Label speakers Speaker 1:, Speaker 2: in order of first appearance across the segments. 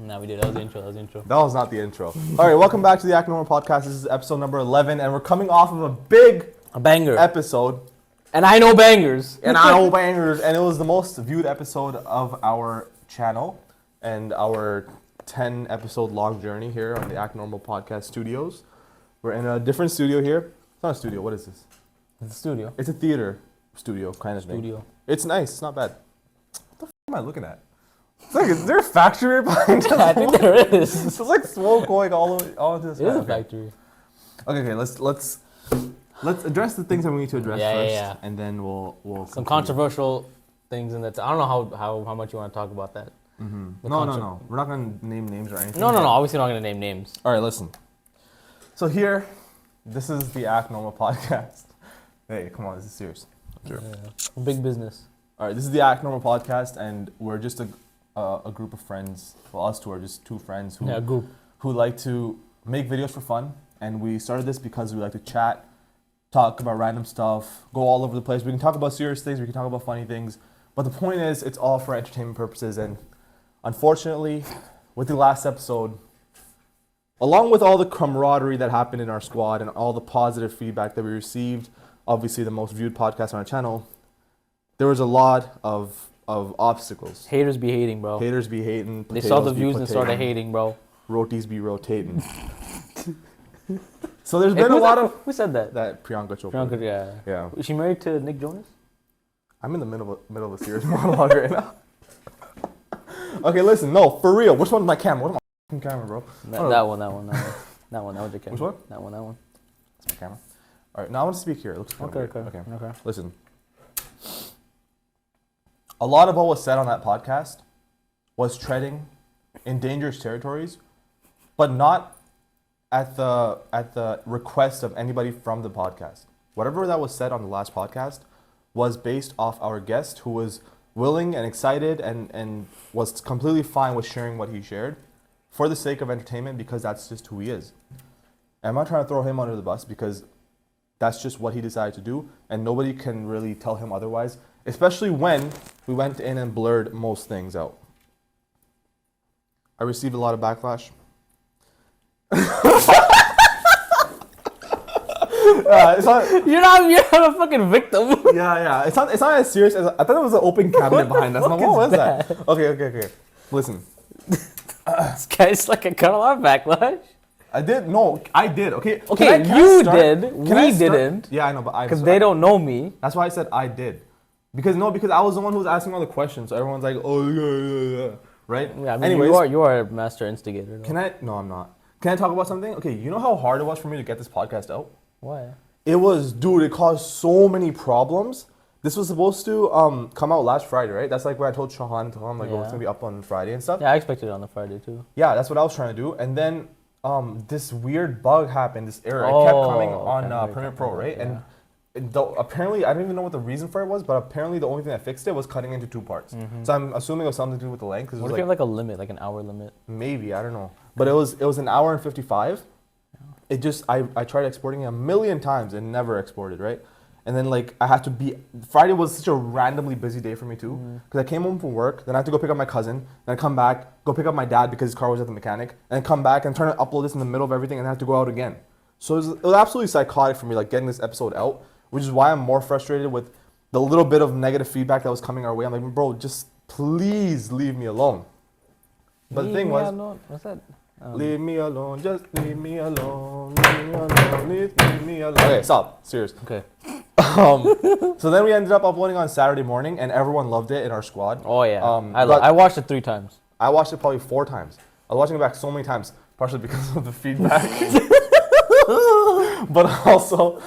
Speaker 1: Nah, we did. That was the intro.
Speaker 2: That was not the intro. All right, welcome back to the Act Normal Podcast. This is episode number 11, and we're coming off of a
Speaker 1: banger
Speaker 2: episode.
Speaker 1: And I know bangers.
Speaker 2: And it was the most viewed episode of our channel and our 10 episode long journey here on the Act Normal Podcast studios. We're in a different studio here. It's not a studio. What is this?
Speaker 1: It's a studio.
Speaker 2: It's a theater studio kind of thing. It's nice. It's not bad. What the f*** am I looking at? It's like, is there a factory behind us?
Speaker 1: I think there is.
Speaker 2: It's like smoke going all into this.
Speaker 1: It is a factory.
Speaker 2: Okay. Let's address the things that we need to address first, and then we'll
Speaker 1: some
Speaker 2: continue.
Speaker 1: controversial things in that. I don't know how much you want to talk about that.
Speaker 2: Mm-hmm. No. We're not gonna name names or anything.
Speaker 1: No. Obviously, not gonna name names.
Speaker 2: All right, listen. So here, this is the Act Normal Podcast. Hey, come on, this is serious.
Speaker 1: Sure. Big business.
Speaker 2: All right, this is the Act Normal Podcast, and we're just a group of friends. Well, us two are just two friends who like to make videos for fun. And we started this because we like to chat, talk about random stuff, go all over the place. We can talk about serious things, we can talk about funny things. But the point is, it's all for entertainment purposes. And unfortunately, with the last episode, along with all the camaraderie that happened in our squad and all the positive feedback that we received, obviously the most viewed podcast on our channel, there was a lot of obstacles.
Speaker 1: Haters be hating, bro.
Speaker 2: Haters be hating.
Speaker 1: They saw the views and started hating, bro.
Speaker 2: Rotis be rotating. So there's been a lot of...
Speaker 1: Who said that?
Speaker 2: That Priyanka Chopra. Yeah.
Speaker 1: Is she married to Nick Jonas?
Speaker 2: I'm in the middle of a serious monologue right now. Okay, listen. No, for real. Which one's my camera? What's my camera, bro?
Speaker 1: That one. That was your camera.
Speaker 2: Which one?
Speaker 1: That one.
Speaker 2: That's my camera. All right, now I want to speak here. It looks kind of
Speaker 1: weird. Okay.
Speaker 2: Listen. A lot of what was said on that podcast was treading in dangerous territories, but not at the request of anybody from the podcast. Whatever that was said on the last podcast was based off our guest, who was willing and excited and was completely fine with sharing what he shared for the sake of entertainment, because that's just who he is. And I'm not trying to throw him under the bus, because that's just what he decided to do, and nobody can really tell him otherwise, especially when we went in and blurred most things out. I received a lot of backlash.
Speaker 1: You're not a fucking victim.
Speaker 2: Yeah. It's not as serious as I thought. It was an open cabinet behind us. What was that? Okay. Listen.
Speaker 1: This guy's like I got a lot of backlash.
Speaker 2: I did. No, I did. Okay.
Speaker 1: You did. We didn't.
Speaker 2: Yeah, I know, but
Speaker 1: because they don't know me.
Speaker 2: That's why I said I did. Because I was the one who was asking all the questions. So everyone's like, oh yeah. Right?
Speaker 1: Yeah. I mean, anyways, you are a master instigator. Though.
Speaker 2: No, I'm not. Can I talk about something? Okay, you know how hard it was for me to get this podcast out?
Speaker 1: Why?
Speaker 2: It caused so many problems. This was supposed to come out last Friday, right? That's like when I told Shahan and Tom, it's going to be up on Friday and stuff.
Speaker 1: Yeah, I expected it on the Friday too.
Speaker 2: Yeah, that's what I was trying to do. And then this weird bug happened, this error. It kept coming on Premiere Pro, right? Yeah. And apparently, I don't even know what the reason for it was, but apparently the only thing that fixed it was cutting into two parts. Mm-hmm. So I'm assuming it was something to do with the length.
Speaker 1: What if you have like a limit, like an hour limit?
Speaker 2: Maybe, I don't know. But it was an hour and 55. It just, I tried exporting it a million times and never exported, right? And then I had to Friday was such a randomly busy day for me too. Because I came home from work, then I had to go pick up my cousin, then I come back, go pick up my dad because his car was at the mechanic, and then come back and try to upload this in the middle of everything and I had to go out again. So it was absolutely psychotic for me, getting this episode out, which is why I'm more frustrated with the little bit of negative feedback that was coming our way. I'm like, bro, just please leave me alone. But the thing was,
Speaker 1: what's that?
Speaker 2: Leave me alone, just leave me alone, leave me alone. Okay, stop. Serious.
Speaker 1: Okay.
Speaker 2: So then we ended up uploading on Saturday morning, and everyone loved it in our squad.
Speaker 1: Oh yeah. I watched it 3 times.
Speaker 2: I watched it probably 4 times. I was watching it back so many times, partially because of the feedback, but also,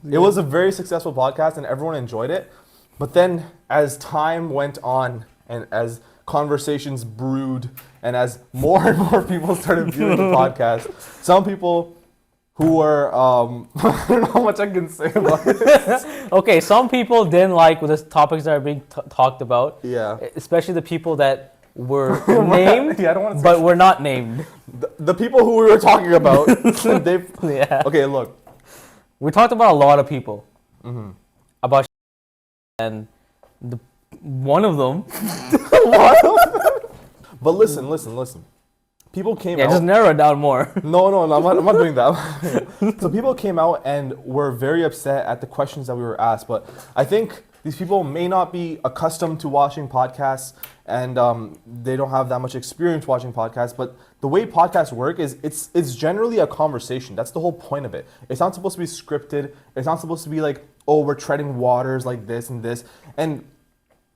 Speaker 2: it was a very successful podcast, and everyone enjoyed it. But then, as time went on, and as conversations brewed, and as more and more people started viewing the podcast, some people who were, I don't know how much I can say about this.
Speaker 1: Okay, some people didn't like the topics that are being talked about.
Speaker 2: Yeah.
Speaker 1: Especially the people that were named,
Speaker 2: I don't want to
Speaker 1: but were not named.
Speaker 2: The people who we were talking about,
Speaker 1: yeah.
Speaker 2: Okay, look.
Speaker 1: We talked about a lot of people. Mm-hmm. About and one of them.
Speaker 2: But listen. People came out.
Speaker 1: Just narrow it down more.
Speaker 2: No, I'm not doing that. So people came out and were very upset at the questions that we were asked. But I think these people may not be accustomed to watching podcasts, and they don't have that much experience watching podcasts. But the way podcasts work is it's generally a conversation. That's the whole point of it. It's not supposed to be scripted. It's not supposed to be like, oh, we're treading waters like this and this. And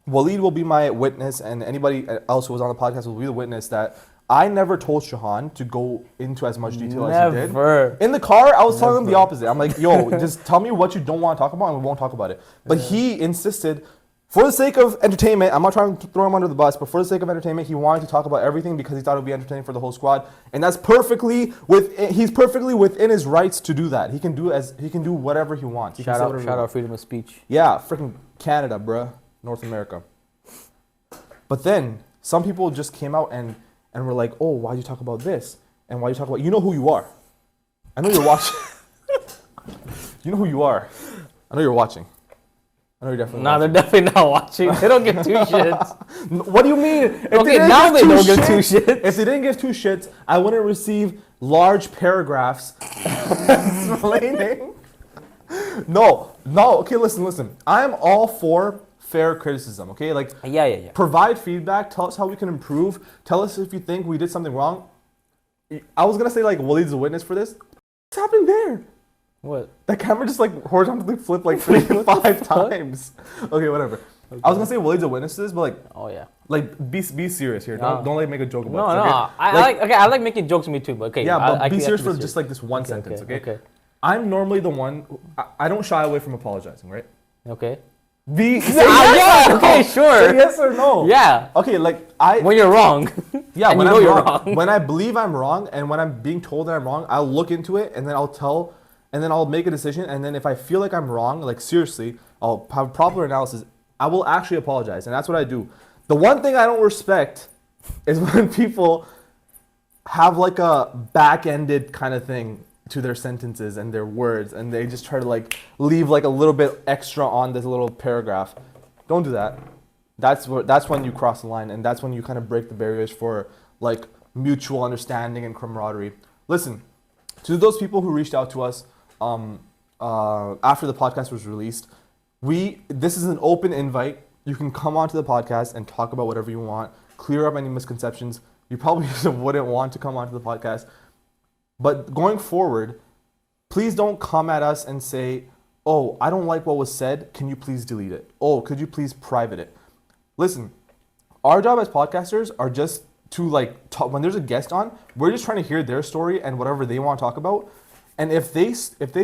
Speaker 2: Waleed will be my witness, and anybody else who was on the podcast will be the witness that I never told Shahan to go into as much detail as he did.
Speaker 1: Never.
Speaker 2: In the car, I was telling him the opposite. I'm like, yo, just tell me what you don't want to talk about and we won't talk about it. But he insisted, for the sake of entertainment, I'm not trying to throw him under the bus, but for the sake of entertainment, he wanted to talk about everything because he thought it would be entertaining for the whole squad. And that's he's perfectly within his rights to do that. He can do whatever he wants.
Speaker 1: Shout out freedom of speech.
Speaker 2: Yeah, freaking Canada, bruh. North America. But then some people just came out and were like, oh, why'd you talk about this? And why'd you talk about, you know who you are. I know you're watching. You know who you are. I know you're watching. I know you're definitely watching.
Speaker 1: They're definitely not watching. They don't give two shits.
Speaker 2: What do you mean?
Speaker 1: Okay, now they don't give two shits.
Speaker 2: If they didn't give two shits, I wouldn't receive large paragraphs explaining. No. Okay, listen. I'm all for fair criticism, okay? Like,
Speaker 1: yeah.
Speaker 2: Provide feedback. Tell us how we can improve. Tell us if you think we did something wrong. I was gonna say like Waleed's a witness for this. What's happening there?
Speaker 1: What?
Speaker 2: That camera just like horizontally flipped like 5 times. Okay, whatever. Okay. I was gonna say Waleed's a witness to this, but like,
Speaker 1: oh yeah,
Speaker 2: like be serious here. Don't like make a joke about
Speaker 1: it.
Speaker 2: No.
Speaker 1: I like making jokes with me too, but okay.
Speaker 2: Yeah, but be serious for just like this one sentence, okay? I'm normally the one. I don't shy away from apologizing, right?
Speaker 1: Okay.
Speaker 2: Okay,
Speaker 1: sure.
Speaker 2: Say yes or no.
Speaker 1: Yeah.
Speaker 2: Okay, like
Speaker 1: when you're wrong.
Speaker 2: Yeah,
Speaker 1: and
Speaker 2: when
Speaker 1: you're wrong.
Speaker 2: When I believe I'm wrong, and when I'm being told that I'm wrong, I'll look into it, and then I'll make a decision, and then if I feel like I'm wrong, like seriously, I'll have proper analysis. I will actually apologize, and that's what I do. The one thing I don't respect is when people have like a back-ended kind of thing to their sentences and their words, and they just try to like leave like a little bit extra on this little paragraph. Don't do that. That's when you cross the line, and that's when you kind of break the barriers for like mutual understanding and camaraderie. Listen, to those people who reached out to us after the podcast was released, this is an open invite. You can come onto the podcast and talk about whatever you want, clear up any misconceptions. You probably wouldn't want to come onto the podcast. But going forward, please don't come at us and say, oh, I don't like what was said. Can you please delete it? Oh, could you please private it? Listen, our job as podcasters are just to like talk. When there's a guest on, we're just trying to hear their story and whatever they want to talk about. And if they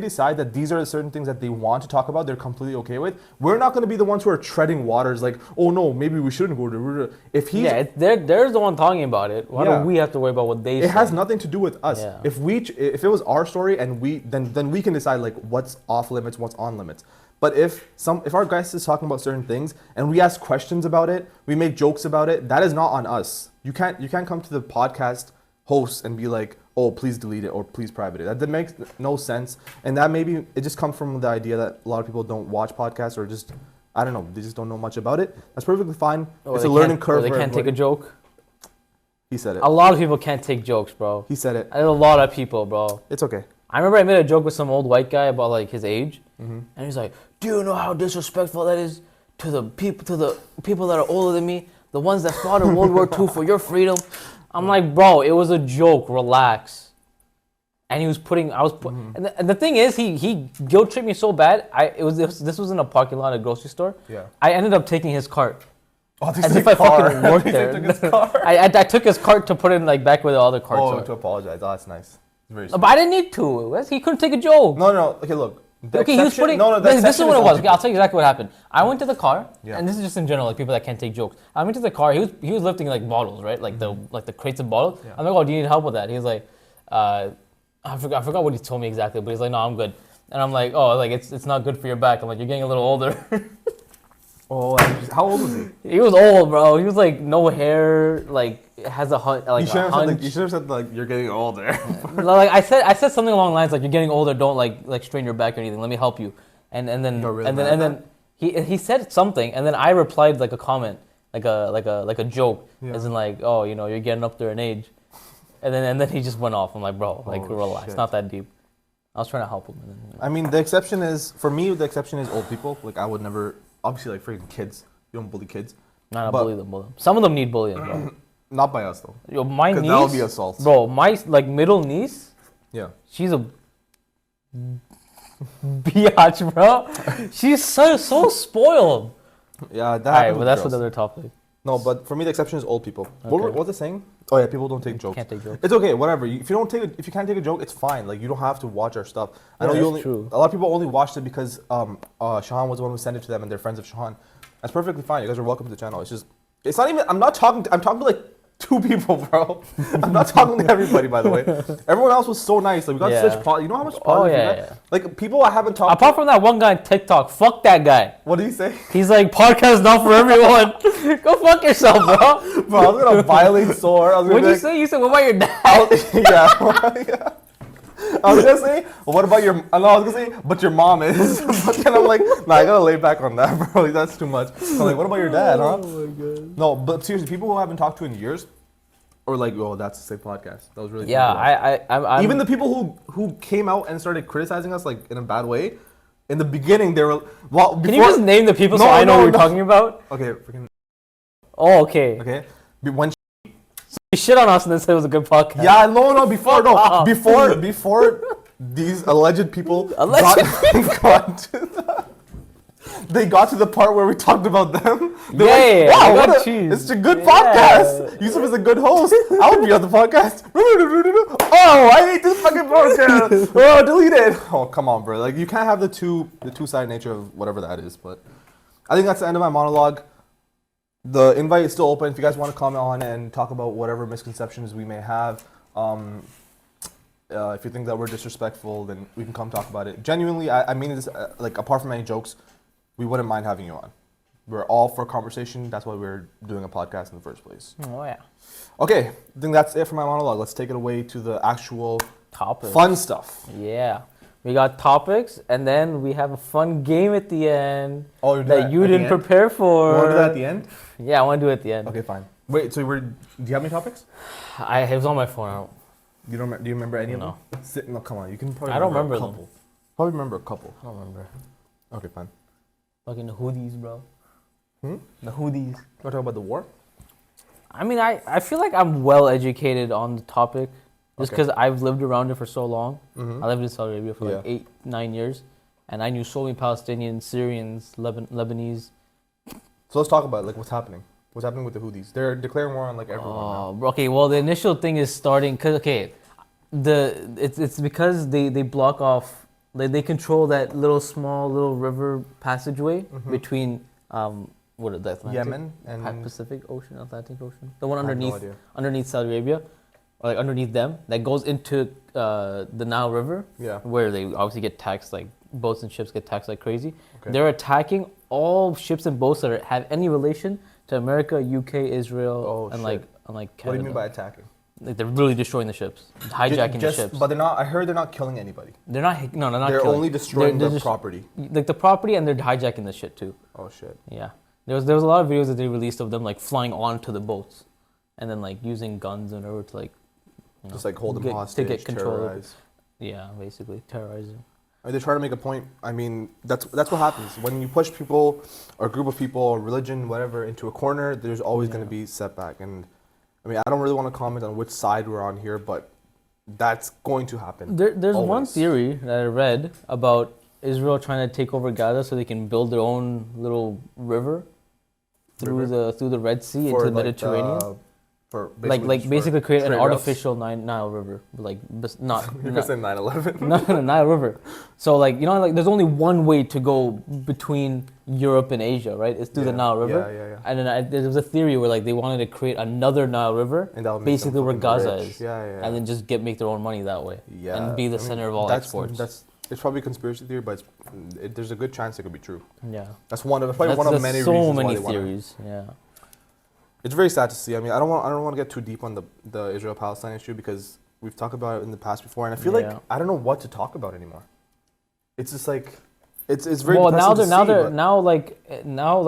Speaker 2: decide that these are the certain things that they want to talk about, they're completely okay with. We're not going to be the ones who are treading waters like, oh no, maybe we shouldn't go to. If he's
Speaker 1: there's the one talking about it. Why do we have to worry about what they say?
Speaker 2: It has nothing to do with us.
Speaker 1: Yeah.
Speaker 2: If it was our story and then we can decide like what's off limits, what's on limits. But if our guest is talking about certain things and we ask questions about it, we make jokes about it, that is not on us. You can't come to the podcast host and be like, oh, please delete it or please private it. That makes no sense. And that maybe it just comes from the idea that a lot of people don't watch podcasts or just, I don't know, they just don't know much about it. That's perfectly fine. It's a learning curve.
Speaker 1: Or they can't take a joke.
Speaker 2: He said it.
Speaker 1: A lot of people can't take jokes, bro.
Speaker 2: He said it.
Speaker 1: There's a lot of people, bro.
Speaker 2: It's okay.
Speaker 1: I remember I made a joke with some old white guy about like his age. Mm-hmm. And he's like, do you know how disrespectful that is to the people that are older than me? The ones that fought in World War II for your freedom? I'm like, bro, it was a joke. Relax. And he was and the thing is, he guilt tripped me so bad. This was in a parking lot at a grocery store.
Speaker 2: Yeah.
Speaker 1: I ended up taking his cart.
Speaker 2: Oh,
Speaker 1: as if I fucking worked there.
Speaker 2: Took his cart.
Speaker 1: I took his cart to put it in like back where the other carts are.
Speaker 2: To apologize. Oh, that's nice. Very
Speaker 1: but I didn't need to. He couldn't take a joke.
Speaker 2: No. Okay, look.
Speaker 1: Okay, he was putting. This is what it was. Okay, I'll tell you exactly what happened. I went to the car, and this is just in general, like people that can't take jokes. I went to the car. He was lifting like bottles, right? Like the crates of bottles. Yeah. I'm like, oh, do you need help with that? He was like, I forgot what he told me exactly, but he's like, no, I'm good. And I'm like, oh, like it's not good for your back. I'm like, you're getting a little older.
Speaker 2: Oh, how old was he?
Speaker 1: He was old, bro. He was like no hair, like has a hunch. Like
Speaker 2: you should have said like you're getting older.
Speaker 1: Like I said something along the lines like you're getting older. Don't like strain your back or anything. Let me help you. And then he said something, and then I replied like a comment, a joke,
Speaker 2: Yeah.
Speaker 1: as in like, oh, you know, you're getting up there in age, and then he just went off. I'm like, bro, like relax,
Speaker 2: shit.
Speaker 1: not that deep. I was trying to help him. And then, you know.
Speaker 2: I mean, the exception is for me. The exception is old people. Like I would never, obviously, like freaking kids. You don't bully kids.
Speaker 1: Not bully them. Some of them need bullying, bro.
Speaker 2: Not by us though.
Speaker 1: Yo, my niece,
Speaker 2: that would be assault.
Speaker 1: bro. My like middle niece,
Speaker 2: Yeah.
Speaker 1: she's a biatch, bro. She's so spoiled.
Speaker 2: Yeah, that.
Speaker 1: Alright,
Speaker 2: But
Speaker 1: but that's another topic.
Speaker 2: No, but for me, the exception is old people.
Speaker 1: Okay.
Speaker 2: What's the saying? Oh yeah, people don't take jokes.
Speaker 1: Can't take jokes.
Speaker 2: It's okay, whatever. If you can't take a joke, it's fine. Like you don't have to watch our stuff. I know
Speaker 1: Yeah,
Speaker 2: you
Speaker 1: that's
Speaker 2: only.
Speaker 1: true.
Speaker 2: A lot of people only watched it because Shahan was the one who sent it to them, and they're friends of Shahan. That's perfectly fine. You guys are welcome to the channel. It's just, it's not even. I'm talking to like 2 people, bro. I'm not talking to everybody, by the way. Everyone else was so nice. Like we got
Speaker 1: Yeah.
Speaker 2: such. You know how much
Speaker 1: Oh
Speaker 2: positive
Speaker 1: yeah,
Speaker 2: we got?
Speaker 1: yeah.
Speaker 2: Like people I haven't talked.
Speaker 1: Apart from that one guy on TikTok, fuck that guy.
Speaker 2: What do you say?
Speaker 1: He's like, podcast not for everyone. Go fuck yourself, bro.
Speaker 2: Bro, I was gonna violate Soar.
Speaker 1: What'd you say? You said, what about your dad?
Speaker 2: Yeah. I was gonna say, well, what about your? No, I was gonna say, but your mom is. But then I'm like, nah, I gotta lay back on that, bro. Like, that's too much. So I'm like, what about your dad, huh?
Speaker 1: Oh my god.
Speaker 2: No, but seriously, people who I haven't talked to in years, or like, oh, that's the same podcast. That was really
Speaker 1: Yeah, I'm
Speaker 2: even the people who came out and started criticizing us like in a bad way. In the beginning, they were well. Before,
Speaker 1: Can you just name the people so
Speaker 2: No,
Speaker 1: I know
Speaker 2: no,
Speaker 1: what you're
Speaker 2: no.
Speaker 1: talking about?
Speaker 2: Okay, freaking.
Speaker 1: Oh, okay.
Speaker 2: Okay, when
Speaker 1: You shit on us and then said it was a good podcast.
Speaker 2: yeah, no, before
Speaker 1: off.
Speaker 2: before these alleged people they got to the part where we talked about them. They're
Speaker 1: Yeah,
Speaker 2: wow,
Speaker 1: we got
Speaker 2: what
Speaker 1: cheese.
Speaker 2: it's a good
Speaker 1: Yeah.
Speaker 2: podcast. Yusuf is a good host. I would be on the podcast. Oh, I hate this fucking podcast. Oh, delete it. Oh, come on, bro. Like you can't have the two-sided nature of whatever that is. But I think that's the end of my monologue. The invite is still open if you guys want to comment on and talk about whatever misconceptions we may have. If you think that we're disrespectful, then we can come talk about it. Genuinely, I mean this, like, apart from any jokes, we wouldn't mind having you on. We're all for conversation. That's why we're doing a podcast in the first place.
Speaker 1: Oh yeah.
Speaker 2: Okay, I think that's it for my monologue. Let's take it away to the actual
Speaker 1: Topics.
Speaker 2: fun stuff.
Speaker 1: Yeah. We got topics and then we have a fun game at the end
Speaker 2: Oh, you're doing
Speaker 1: that you
Speaker 2: at the
Speaker 1: didn't
Speaker 2: end?
Speaker 1: prepare
Speaker 2: You
Speaker 1: for.
Speaker 2: want to do that at the end?
Speaker 1: Yeah, I want to do it at the end.
Speaker 2: Okay, fine. Wait, so do you have any topics?
Speaker 1: It was on my phone.
Speaker 2: You don't? Do you remember any
Speaker 1: No.
Speaker 2: of them? No, come on. You can probably.
Speaker 1: I don't remember
Speaker 2: a
Speaker 1: them.
Speaker 2: couple. Probably remember a couple.
Speaker 1: I don't remember.
Speaker 2: Okay, fine.
Speaker 1: Fucking the hoodies, bro.
Speaker 2: Hmm?
Speaker 1: The hoodies.
Speaker 2: You want to talk about the war?
Speaker 1: I mean, I feel like I'm well educated on the topic just
Speaker 2: Okay.
Speaker 1: because I've lived around it for so long.
Speaker 2: Mm-hmm.
Speaker 1: I lived in Saudi Arabia for like
Speaker 2: Yeah.
Speaker 1: 8-9 years, and I knew so many Palestinians, Syrians, Lebanese.
Speaker 2: So let's talk about like what's happening. What's happening with the Houthis? They're declaring war on like everyone now.
Speaker 1: Oh, bro, okay. Well, the initial thing is starting because it's because they block off. They control that little river passageway between what is that? Atlantic?
Speaker 2: Yemen and
Speaker 1: Pacific Ocean, Atlantic Ocean, the one
Speaker 2: I have no
Speaker 1: underneath Saudi Arabia, or like underneath them, that goes into the Nile River,
Speaker 2: Yeah.
Speaker 1: where they obviously get taxed, like boats and ships get taxed like crazy.
Speaker 2: Okay.
Speaker 1: They're attacking all ships and boats that have any relation to America, UK, Israel,
Speaker 2: Oh,
Speaker 1: and
Speaker 2: shit.
Speaker 1: like Canada.
Speaker 2: What do you mean by attacking?
Speaker 1: Like they're really destroying the ships, hijacking
Speaker 2: Just-
Speaker 1: the ships.
Speaker 2: But they're not. I heard they're not killing anybody.
Speaker 1: They're not. No, they're not.
Speaker 2: They're
Speaker 1: killing.
Speaker 2: only destroying
Speaker 1: They're
Speaker 2: the
Speaker 1: just-
Speaker 2: property.
Speaker 1: Like the property, and they're hijacking the shit too.
Speaker 2: Oh shit.
Speaker 1: Yeah, there was a lot of videos that they released of them like flying onto the boats, and then like using guns in order to like, you know,
Speaker 2: Just like hold them
Speaker 1: get-
Speaker 2: hostage,
Speaker 1: to get control. Of it.
Speaker 2: terrorize.
Speaker 1: Yeah, basically terrorizing.
Speaker 2: I mean, they're trying to make a point. I mean, that's what happens when you push people or a group of people or religion, whatever, into a corner. There's always going to be setback. And I mean, I don't really want to comment on which side we're on here, but that's going to happen.
Speaker 1: There's one
Speaker 2: Always.
Speaker 1: theory that I read about Israel trying to take over Gaza so they can build their own little river through the Red Sea into the Mediterranean.
Speaker 2: For
Speaker 1: Basically create an
Speaker 2: trade routes.
Speaker 1: artificial Nile River, like not
Speaker 2: You're gonna say 9/11.
Speaker 1: no, Nile River. So like there's only one way to go between Europe and Asia, right? It's through the Nile River.
Speaker 2: Yeah.
Speaker 1: And then there was a theory where like they wanted to create another Nile River,
Speaker 2: And that would make them
Speaker 1: basically where
Speaker 2: fucking
Speaker 1: Gaza
Speaker 2: rich.
Speaker 1: is,
Speaker 2: Yeah.
Speaker 1: and then just make their own money that way,
Speaker 2: Yeah.
Speaker 1: and be the center of all exports.
Speaker 2: It's probably a conspiracy theory, but there's a good chance it could be true.
Speaker 1: Yeah,
Speaker 2: That's probably one of
Speaker 1: there's
Speaker 2: many
Speaker 1: so
Speaker 2: reasons
Speaker 1: many
Speaker 2: why they wanna-
Speaker 1: theories. Yeah.
Speaker 2: It's very sad to see. I mean, I don't want to get too deep on the Israel-Palestine issue because we've talked about it in the past before, and I feel like I don't know what to talk about anymore. It's just like it's very
Speaker 1: Well,
Speaker 2: depressing to see,
Speaker 1: now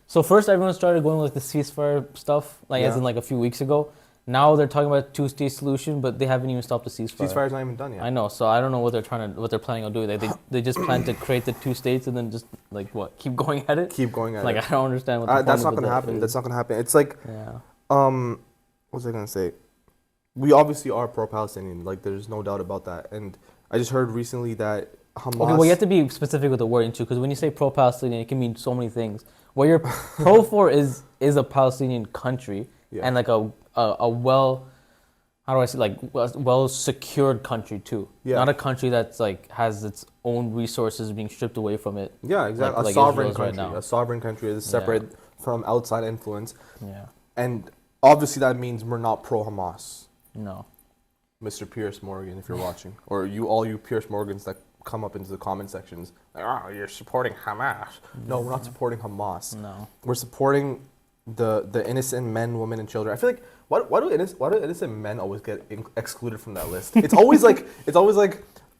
Speaker 1: So first everyone started going with the ceasefire stuff, like as in like a few weeks ago. Now they're talking about two-state solution, but they haven't even stopped the ceasefire.
Speaker 2: Ceasefire's not even done yet.
Speaker 1: I know, so I don't know what they're planning on doing. They just plan to create the two states and then just like what, keep going at it.
Speaker 2: Keep going at it.
Speaker 1: Like I don't understand what.
Speaker 2: That's not gonna happen. That's not gonna happen. It's like,
Speaker 1: yeah.
Speaker 2: what was I gonna say? We obviously are pro-Palestinian. Like there's no doubt about that. And I just heard recently that Hamas.
Speaker 1: Okay, well you have to be specific with the wording too, because when you say pro-Palestinian, it can mean so many things. What you're pro for is a Palestinian country and like a well. How do I say, like, well secured country too? Yeah. Not a country that's like has its own resources being stripped away from it.
Speaker 2: Yeah, exactly.
Speaker 1: Like
Speaker 2: a sovereign
Speaker 1: Israel's
Speaker 2: country.
Speaker 1: Right now.
Speaker 2: A sovereign country is separate from outside influence.
Speaker 1: Yeah.
Speaker 2: And obviously that means we're not pro Hamas.
Speaker 1: No.
Speaker 2: Mr. Pierce Morgan, if you're watching, or all you Pierce Morgans that come up into the comment sections, like, oh, you're supporting Hamas. No, we're not supporting Hamas.
Speaker 1: No.
Speaker 2: We're supporting the innocent men, women, and children. I feel like why do innocent men always get excluded from that list? It's always like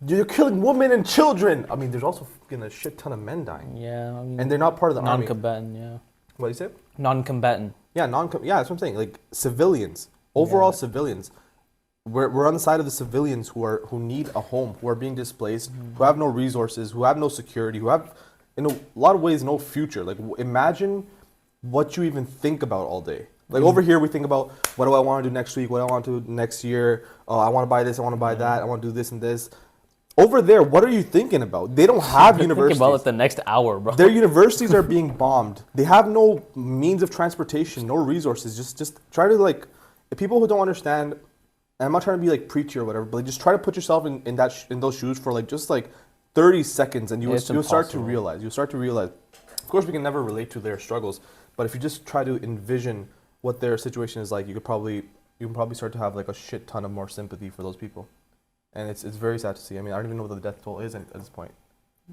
Speaker 2: you're killing women and children. I mean, there's also a shit ton of men dying.
Speaker 1: Yeah, I mean,
Speaker 2: and they're not part of the army.
Speaker 1: Non-combatant, yeah.
Speaker 2: What do you say?
Speaker 1: Non-combatant.
Speaker 2: Yeah, yeah, that's what I'm saying. Like civilians, overall civilians. We're on the side of the civilians who need a home, who are being displaced, who have no resources, who have no security, who have, in a lot of ways, no future. Like imagine what you even think about all day. Like over here, we think about what do I want to do next week, what I want to do next year. Oh, I want to buy this, I want to buy that, I want to do this and this. Over there, what are you thinking about? They don't have universities.
Speaker 1: Think about it the next hour, bro.
Speaker 2: Their universities are being bombed. They have no means of transportation, no resources. Just try to like, people who don't understand. And I'm not trying to be like preachy or whatever, but like just try to put yourself in those shoes for like just like 30 seconds, and you'll start to realize. You'll start to realize. Of course, we can never relate to their struggles, but if you just try to envision what their situation is like, you can probably start to have like a shit ton of more sympathy for those people, and it's very sad to see. I mean, I don't even know what the death toll is at this point.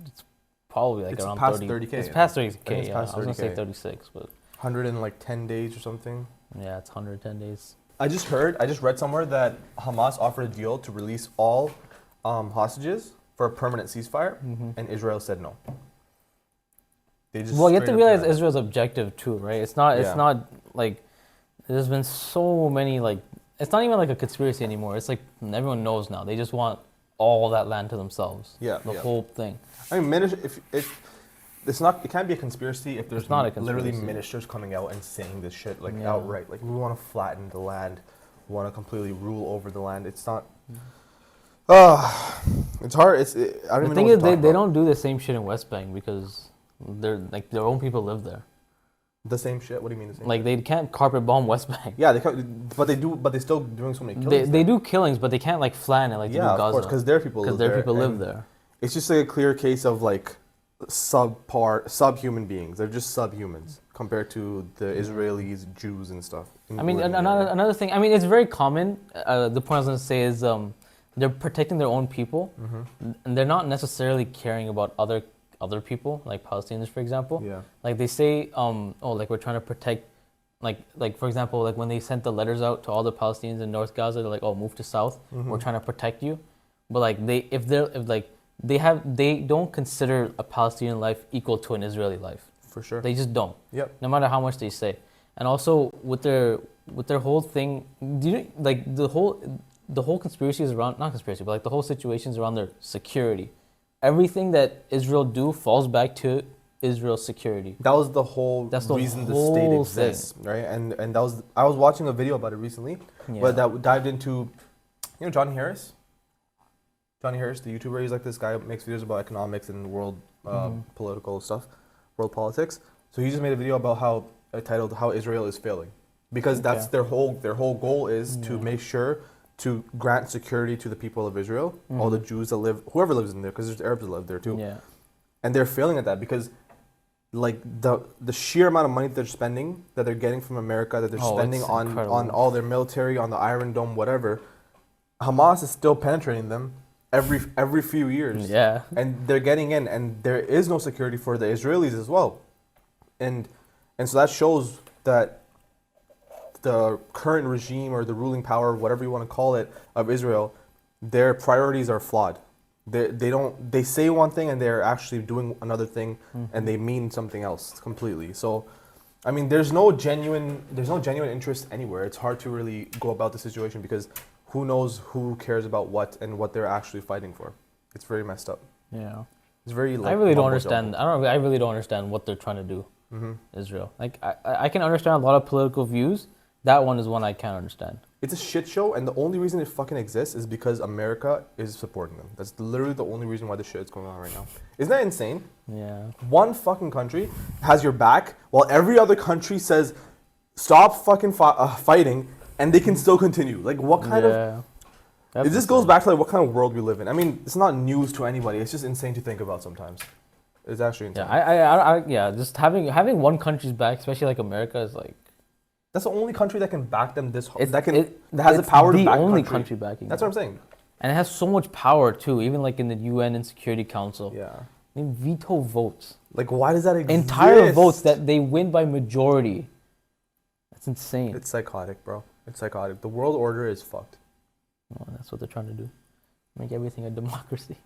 Speaker 1: It's probably like around
Speaker 2: past 30K.
Speaker 1: It's past 30K.
Speaker 2: Yeah, I was
Speaker 1: gonna say 36, but
Speaker 2: 110 days or something.
Speaker 1: Yeah, it's 110 days.
Speaker 2: I just read somewhere that Hamas offered a deal to release all hostages for a permanent ceasefire, and Israel said no.
Speaker 1: Well, you have to realize Israel's objective too, right? It's not like there's been so many like it's not even like a conspiracy anymore. It's like everyone knows now. They just want all that land to themselves. Yeah, the whole thing. I mean, if it can't be a conspiracy if there's not literally ministers coming out and saying this shit like outright. Like we want to flatten the land, we want to completely rule over the land. It's not. It's hard. I don't even know. The thing is, they don't do the same shit in West Bank because they're like their own people live there. The same shit? What do you mean the same? Like they can't carpet bomb West Bank. Yeah, but they do. But they're still doing so many killings. They do killings, but they can't like flatten it like they do Gaza. Yeah, of course, because their people live there. It's just like a clear case of like subhuman beings. They're just subhumans compared to the Israelis, Jews, and stuff. I mean, another thing. I mean, it's very common. The point I was going to say is they're protecting their own people, and they're not necessarily caring about other people, like Palestinians, for example. Yeah. Like they say, like we're trying to protect, like for example, like when they sent the letters out to all the Palestinians in North Gaza, they're like, oh, move to South. We're trying to protect you. But like they don't consider a Palestinian life equal to an Israeli life. For sure. They just don't. Yep. No matter how much they say. And also with their whole thing, like the whole conspiracy is around, not conspiracy, but like the whole situation is around their security. Everything that Israel do falls back to Israel's security. That was the whole reason the state exists, right? And that was, I was watching a video about it recently, but that dived into, Johnny Harris? Johnny Harris, the YouTuber, he's like this guy who makes videos about economics and world political stuff, world politics. So he just made a video about how, titled "How Israel is Failing," because that's their whole goal is to make sure to grant security to the people of Israel, all the Jews that live, whoever lives in there, because there's Arabs that live there too. Yeah. And they're failing at that because, like the sheer amount of money that they're spending, that they're getting from America, that they're spending on all their military, on the Iron Dome, whatever, Hamas is still penetrating them every few years. Yeah. And they're getting in, and there is no security for the Israelis as well. And so that shows that the current regime or the ruling power, whatever you want to call it, of Israel, their priorities are flawed. They say one thing and they're actually doing another thing, and they mean something else completely. So
Speaker 2: I mean, there's no genuine interest anywhere. It's hard to really go about the situation because who knows who cares about what and what they're actually fighting for. It's very messed up.
Speaker 1: Yeah.
Speaker 2: It's very. Like,
Speaker 1: I really don't understand. I really don't understand what they're trying to do. Israel. Like I can understand a lot of political views. That one is one I can't understand.
Speaker 2: It's a shit show, and the only reason it fucking exists is because America is supporting them. That's literally the only reason why this shit is going on right now. Isn't that insane?
Speaker 1: Yeah. One
Speaker 2: fucking country has your back while every other country says, stop fucking fighting, and they can still continue. Like, what kind of... This goes back to like what kind of world we live in. I mean, it's not news to anybody. It's just insane to think about sometimes. It's actually insane.
Speaker 1: Yeah, just having one country's back, especially like America, is like...
Speaker 2: That's the only country that can back them that has the power to back
Speaker 1: the only country backing.
Speaker 2: That's what I'm saying.
Speaker 1: And it has so much power too, even like in the UN and Security Council.
Speaker 2: Yeah.
Speaker 1: They veto votes.
Speaker 2: Like, why does that exist?
Speaker 1: Entire votes that they win by majority. That's insane.
Speaker 2: It's psychotic, bro. It's psychotic. The world order is fucked.
Speaker 1: Well, that's what they're trying to do. Make everything a democracy.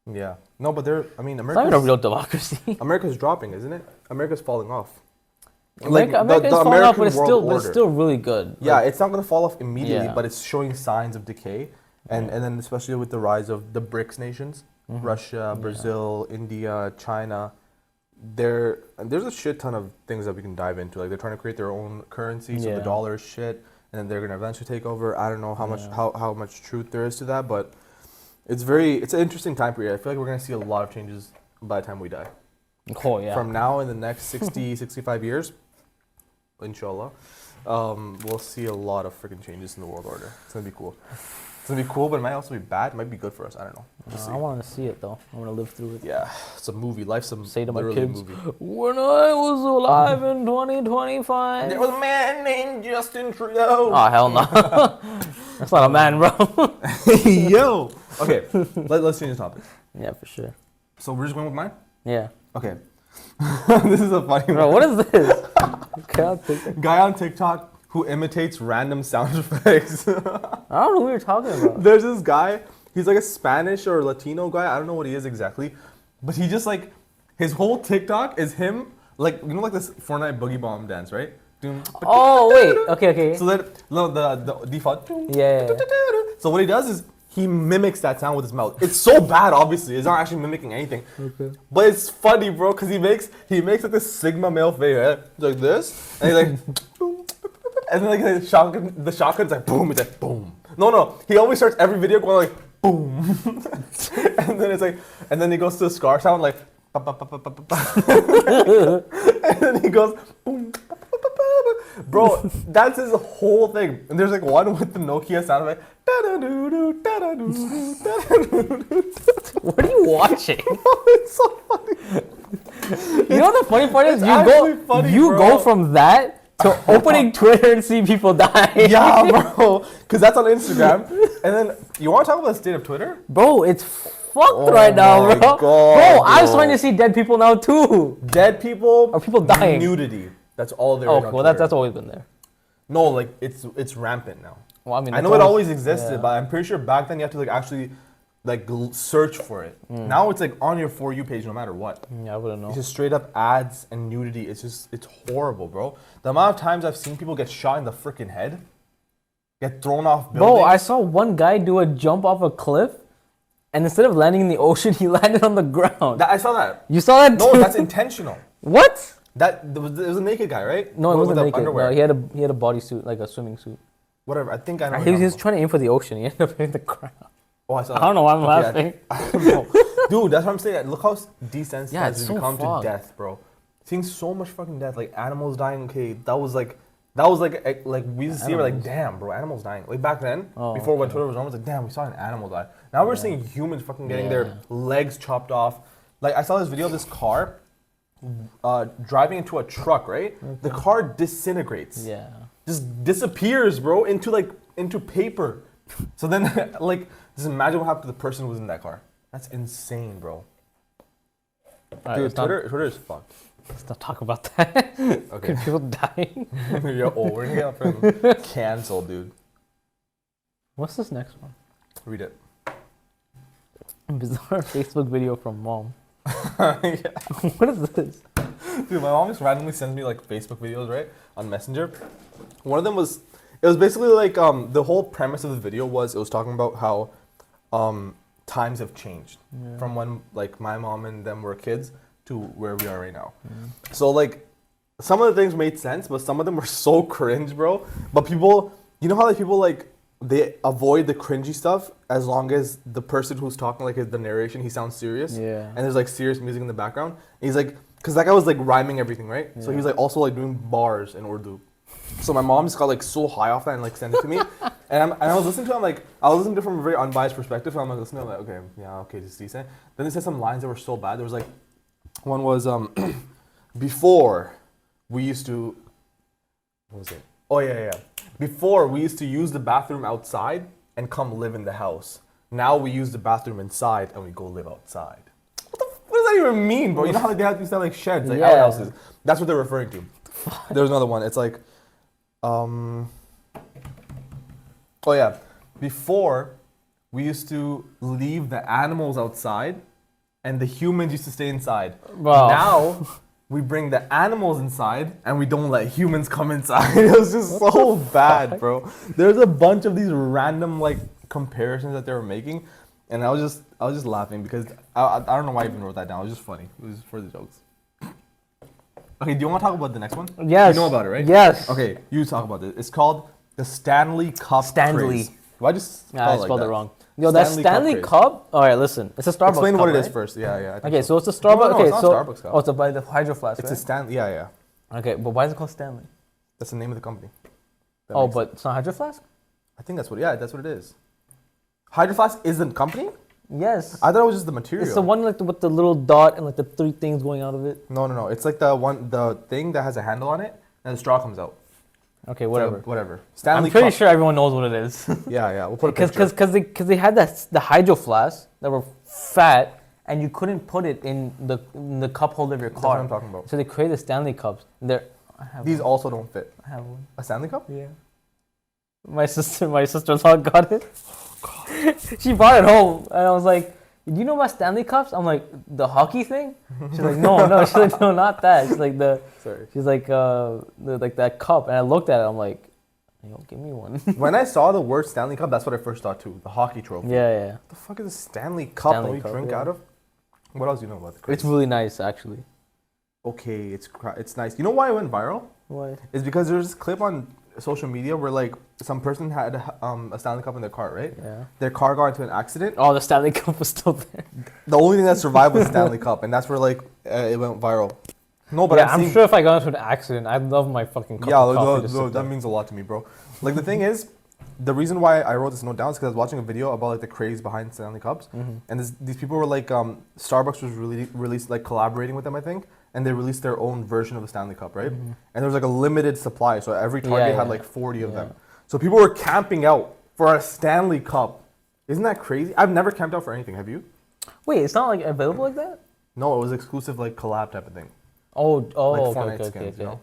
Speaker 2: Yeah. No, but America's
Speaker 1: not even a real democracy.
Speaker 2: America's dropping, isn't it? America's falling off.
Speaker 1: America is falling off, but it's still really good.
Speaker 2: Yeah, it's not going to fall off immediately, but it's showing signs of decay. And then especially with the rise of the BRICS nations, Russia, Brazil, India, China, there's a shit ton of things that we can dive into. Like, they're trying to create their own currency, so the dollar is shit, and then they're going to eventually take over. I don't know how much truth there is to that, but it's an interesting time period. I feel like we're going to see a lot of changes by the time we die.
Speaker 1: Oh, yeah.
Speaker 2: From now in the next 60, 65 years, inshallah, we'll see a lot of freaking changes in the world order. It's going to be cool. It's going to be cool, but it might also be bad. It might be good for us. I don't know.
Speaker 1: I want to see it, though. I want to live through it.
Speaker 2: Yeah, it's a movie. Life's
Speaker 1: Say to my kids,
Speaker 2: movie.
Speaker 1: When I was alive in 2025.
Speaker 2: There was a man named Justin Trudeau.
Speaker 1: Oh, hell no. That's not a man, bro.
Speaker 2: Yo. Okay, let's change the topic.
Speaker 1: Yeah, for sure.
Speaker 2: So we're just going with mine?
Speaker 1: Yeah.
Speaker 2: Okay. This is a funny one.
Speaker 1: Bro, what is this?
Speaker 2: Guy on TikTok who imitates random sound effects.
Speaker 1: I don't know who you're talking about.
Speaker 2: There's this guy, he's like a Spanish or Latino guy, I don't know what he is exactly, but he just like, his whole TikTok is him, like, you know, like this Fortnite Boogie Bomb dance, right?
Speaker 1: Oh, wait, okay.
Speaker 2: So the default.
Speaker 1: Yeah.
Speaker 2: So what he does is, he mimics that sound with his mouth. It's so bad, obviously. It's not actually mimicking anything. Okay. But it's funny, bro, because he makes like this Sigma male face, right? Like this. And he's like, boom. And then like the shotgun's like boom. It's like boom. No. He always starts every video going like boom. And then it's like, and then he goes to the scar sound like, and then he goes boom. Bro, that's his whole thing. And there's like one with the Nokia sound like.
Speaker 1: What are you watching?
Speaker 2: It's so funny.
Speaker 1: You know the funny part is you go from that to opening Twitter and see people die.
Speaker 2: Yeah, bro. Because that's on Instagram. And then you want to talk about the state of Twitter?
Speaker 1: Bro, it's fucked right now, bro.
Speaker 2: God,
Speaker 1: bro, I'm starting to see dead people now too.
Speaker 2: Dead people
Speaker 1: or people dying.
Speaker 2: Nudity. That's all there.
Speaker 1: Oh, well, that's always been there.
Speaker 2: No, like it's rampant now.
Speaker 1: Well, I mean,
Speaker 2: I know it always existed, but I'm pretty sure back then you have to like actually like search for it. Now it's like on your For You page no matter what.
Speaker 1: Yeah, I wouldn't know.
Speaker 2: It's just straight up ads and nudity. It's horrible, bro. The amount of times I've seen people get shot in the freaking head, get thrown off buildings.
Speaker 1: Bro, I saw one guy do a jump off a cliff, and instead of landing in the ocean, he landed on the ground.
Speaker 2: I saw that.
Speaker 1: You saw that too?
Speaker 2: No, that's intentional.
Speaker 1: What?
Speaker 2: It was a naked guy, right?
Speaker 1: No, it wasn't naked. No, he had a bodysuit, like a swimming suit.
Speaker 2: Whatever. I think I know.
Speaker 1: He was trying to aim for the ocean. He ended up hitting the ground.
Speaker 2: Oh, I saw that.
Speaker 1: I don't know why I'm laughing.
Speaker 2: I don't know. Dude, that's what I'm saying. Look how desensitized it's become to death, bro. Seeing so much fucking death, like animals dying. Okay, that was like we used to see it, we're like, damn, bro, animals dying. Like back then, before when Twitter was on, it was like, damn, we saw an animal die. Now we're seeing humans fucking getting their legs chopped off. Like I saw this video of this car driving into a truck, right? Okay. The car disintegrates. Yeah. Just disappears, bro, into paper. So then, like, just imagine what happened to the person who was in that car. That's insane, bro. Dude, Twitter is fucked.
Speaker 1: Let's not talk about that.
Speaker 2: Okay.
Speaker 1: People dying.
Speaker 2: We're gonna get canceled, dude.
Speaker 1: What's this next one?
Speaker 2: Read it.
Speaker 1: Bizarre Facebook video from mom.
Speaker 2: Yeah.
Speaker 1: What is this?
Speaker 2: Dude, my mom just randomly sends me like Facebook videos, right, on Messenger. One of them was, it was basically like the whole premise of the video was it was talking about how times have changed from when like my mom and them were kids to where we are right now. So like some of the things made sense, but some of them were so cringe, bro. But people, you know how like people like they avoid the cringy stuff as long as the person who's talking like the narration, he sounds serious.
Speaker 1: Yeah.
Speaker 2: And there's like serious music in the background. And he's like, because that guy was like rhyming everything, right? So he was like also like doing bars in Urdu. So my mom just got like so high off that and like sent it to me. And I was listening to him like, I was listening to it from a very unbiased perspective. So I'm like listening to it, like, okay, yeah, okay, this is decent. Then they said some lines that were so bad. There was like, one was, before we used to, what was it? Oh yeah. Before we used to use the bathroom outside and come live in the house. Now we use the bathroom inside and we go live outside. What does that even mean, bro? You know how they have these like sheds, like outhouses. That's what they're referring to. There's another one. It's like, oh yeah, before we used to leave the animals outside and the humans used to stay inside. Wow. Now we bring the animals inside and we don't let humans come inside. It was just so bad, bro. There's a bunch of these random like comparisons that they were making, and I was just laughing because I don't know why I even wrote that down. It was just funny. It was for the jokes. Okay, do you want to talk about the next one?
Speaker 1: Yes.
Speaker 2: You know about it, right?
Speaker 1: Yes.
Speaker 2: Okay, you talk about it. It's called the Stanley Cup craze. Why just
Speaker 1: I spelled it wrong. Yo, that Stanley Cup. All right, listen. It's a Starbucks.
Speaker 2: Explain
Speaker 1: cup,
Speaker 2: what it
Speaker 1: right?
Speaker 2: is first. Yeah.
Speaker 1: Okay, so it's a Starbucks.
Speaker 2: No,
Speaker 1: okay,
Speaker 2: it's not
Speaker 1: so
Speaker 2: Starbucks cup.
Speaker 1: Oh, it's by the Hydro Flask.
Speaker 2: It's
Speaker 1: right?
Speaker 2: a Stanley. Yeah.
Speaker 1: Okay, but why is it called Stanley?
Speaker 2: That's the name of the company.
Speaker 1: Oh, but it's not Hydro Flask.
Speaker 2: I think that's what. Yeah, that's what it is. Hydro Flask is the company?
Speaker 1: Yes.
Speaker 2: I thought it was just the material.
Speaker 1: It's the one like with the little dot and like the three things going out of it.
Speaker 2: No. It's like the thing that has a handle on it and the straw comes out.
Speaker 1: Okay, whatever.
Speaker 2: Whatever. Stanley
Speaker 1: I'm pretty
Speaker 2: Cup.
Speaker 1: sure everyone knows what it is.
Speaker 2: Yeah. We'll put a picture.
Speaker 1: Because they had the Hydro Flask that were fat and you couldn't put it in the cup holder of your car.
Speaker 2: That's what I'm talking about.
Speaker 1: So they created Stanley Cups.
Speaker 2: These also don't fit.
Speaker 1: I have one.
Speaker 2: A Stanley Cup?
Speaker 1: Yeah. My sister-in-law got it. She brought it home, and I was like, "Do you know about Stanley Cups?" I'm like, "The hockey thing?" She's like, "No." She's like, "No, not that." She's like She's like like that cup, and I looked at it. I'm like, "Yo, give me one."
Speaker 2: When I saw the word Stanley Cup, that's what I first thought too. The hockey trophy.
Speaker 1: Yeah.
Speaker 2: What the fuck is a Stanley Cup that we drink out of? What else do you know about the craze?
Speaker 1: It's really nice, actually.
Speaker 2: Okay, it's nice. You know why it went viral?
Speaker 1: Why?
Speaker 2: It's because there's this clip on social media where like some person had a Stanley Cup in their car, right?
Speaker 1: Yeah.
Speaker 2: Their car got into an accident.
Speaker 1: Oh, the Stanley Cup was still there.
Speaker 2: The only thing that survived was Stanley Cup, and that's where like it went viral. No, but
Speaker 1: yeah, I'm sure if I got into an accident, I'd love my fucking cup of coffee.
Speaker 2: That means a lot to me, bro. Like the thing is, the reason why I wrote this note down is because I was watching a video about like the craze behind Stanley Cups, and these people were like, Starbucks was released like collaborating with them, I think, and they released their own version of the Stanley Cup, right? And there was like a limited supply, so every Target had like 40 of them. So people were camping out for a Stanley Cup. Isn't that crazy? I've never camped out for anything. Have you?
Speaker 1: Wait, it's not like available like that?
Speaker 2: No, it was exclusive like collab type of thing.
Speaker 1: Oh,
Speaker 2: like
Speaker 1: okay,
Speaker 2: skins, you know?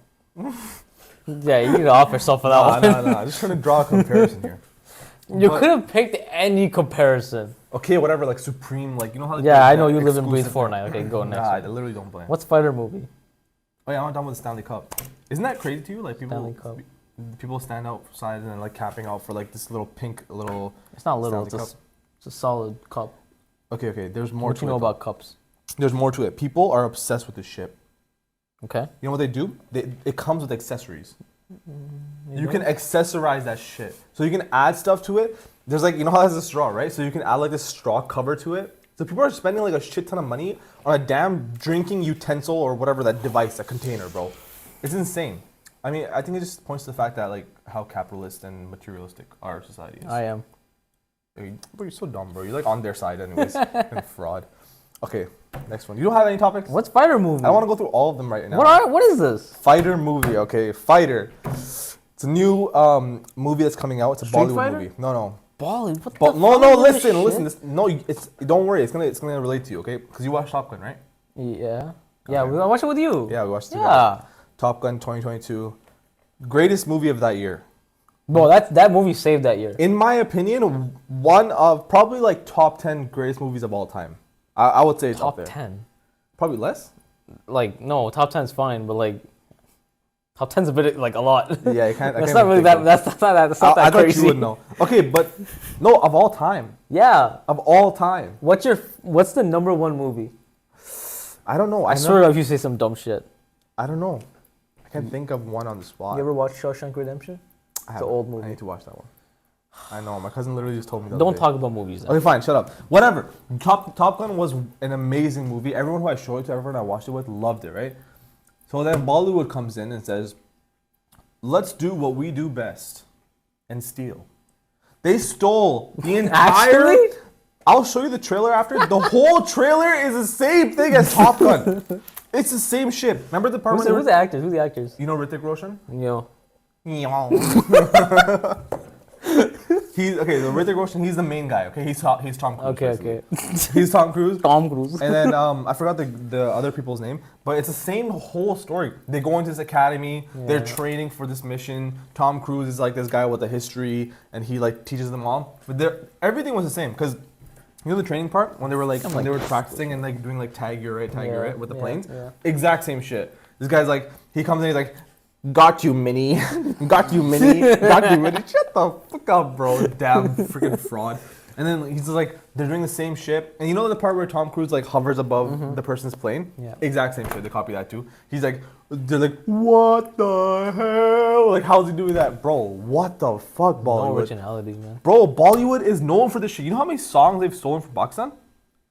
Speaker 1: Yeah, you need to off yourself for that one.
Speaker 2: No. I'm just trying to draw a comparison here.
Speaker 1: You could have picked any comparison.
Speaker 2: Okay, whatever, like Supreme, like, you know how... Like,
Speaker 1: yeah, I know you live and breathe Fortnite. Okay, go next.
Speaker 2: Nah, I literally don't play.
Speaker 1: What's fighter movie?
Speaker 2: Oh yeah, I'm done with the Stanley Cup. Isn't that crazy to you? Like, people stand outside and then, like, camping out for, like, this little pink little...
Speaker 1: It's not little, it's a solid cup.
Speaker 2: Okay, there's more to it.
Speaker 1: What do you know about cups?
Speaker 2: There's more to it. People are obsessed with this shit.
Speaker 1: Okay.
Speaker 2: You know what they do? It comes with accessories. You can accessorize that shit. So you can add stuff to it. There's like, you know how it has a straw, right? So you can add like this straw cover to it. So people are spending like a shit ton of money on a damn drinking utensil or whatever that device, that container, bro. It's insane. I mean, I think it just points to the fact that like how capitalist and materialistic our society is.
Speaker 1: I am.
Speaker 2: Bro, you're so dumb, bro. You're like on their side anyways. And fraud. Okay, next one. You don't have any topics?
Speaker 1: What's fighter movie?
Speaker 2: I want to go through all of them right now.
Speaker 1: What is this?
Speaker 2: Fighter movie, okay. Fighter. It's a new movie that's coming out. It's a
Speaker 1: Street
Speaker 2: Bollywood
Speaker 1: Fighter?
Speaker 2: movie. No.
Speaker 1: Bollywood? What the
Speaker 2: No, listen. Don't worry. It's gonna relate to you, okay? Because you watched Top Gun, right?
Speaker 1: Yeah. Yeah, okay. I watched it with you.
Speaker 2: Yeah, we watched it.
Speaker 1: Yeah.
Speaker 2: Top Gun 2022. Greatest movie of that year.
Speaker 1: Bro, that movie saved that year.
Speaker 2: In my opinion, one of probably like top 10 greatest movies of all time. I would say it's up there.
Speaker 1: Top 10.
Speaker 2: Probably less?
Speaker 1: like no, top 10's fine, but like top 10's a bit like a lot.
Speaker 2: Yeah, you can't.
Speaker 1: That's not really that. That's not that. That's not that
Speaker 2: I thought
Speaker 1: crazy.
Speaker 2: you would know. Okay, but no, of all time.
Speaker 1: Yeah.
Speaker 2: Of all time.
Speaker 1: What's the number one movie?
Speaker 2: I don't know.
Speaker 1: I swear if you say some dumb shit.
Speaker 2: I don't know. I can't think of one on the spot.
Speaker 1: You ever watch Shawshank Redemption? It's an old movie.
Speaker 2: I need to watch that one. I know. My cousin literally just told me that.
Speaker 1: Don't talk about movies. Then.
Speaker 2: Okay, fine. Shut up. Whatever. Top Gun was an amazing movie. Everyone who I showed it to, everyone I watched it with, loved it, right? So then Bollywood comes in and says, let's do what we do best and steal. They stole the entire...
Speaker 1: Actually?
Speaker 2: I'll show you the trailer after. The whole trailer is the same thing as Top Gun. It's the same shit. Remember the part
Speaker 1: Who's the actors? Who's the actors?
Speaker 2: You know Hrithik Roshan?
Speaker 1: Yo.
Speaker 2: He's okay. The Hrithik Roshan, he's the main guy. Okay, he's Tom Cruise.
Speaker 1: Okay.
Speaker 2: He's Tom Cruise.
Speaker 1: Tom Cruise.
Speaker 2: And then I forgot the other people's name, but it's the same whole story. They go into this academy. Yeah. They're training for this mission. Tom Cruise is like this guy with a history, and he like teaches them all. But everything was the same because you know the training part when they were when they were practicing and like doing like tag your right with the planes. Yeah. Exact same shit. This guy's like he comes in, he's like, got you, Minnie. Got you, Minnie. Got you, Minnie. Shut the fuck up, bro. Damn freaking fraud. And then he's just like, they're doing the same shit. And you know the part where Tom Cruise like hovers above the person's plane? Yeah. Exact same shit. They copy that too. He's like, they're like, what the hell? Like, how's he doing that? Bro, what the fuck, Bollywood?
Speaker 1: No originality, man.
Speaker 2: Bro, Bollywood is known for this shit. You know how many songs they've stolen from Pakistan?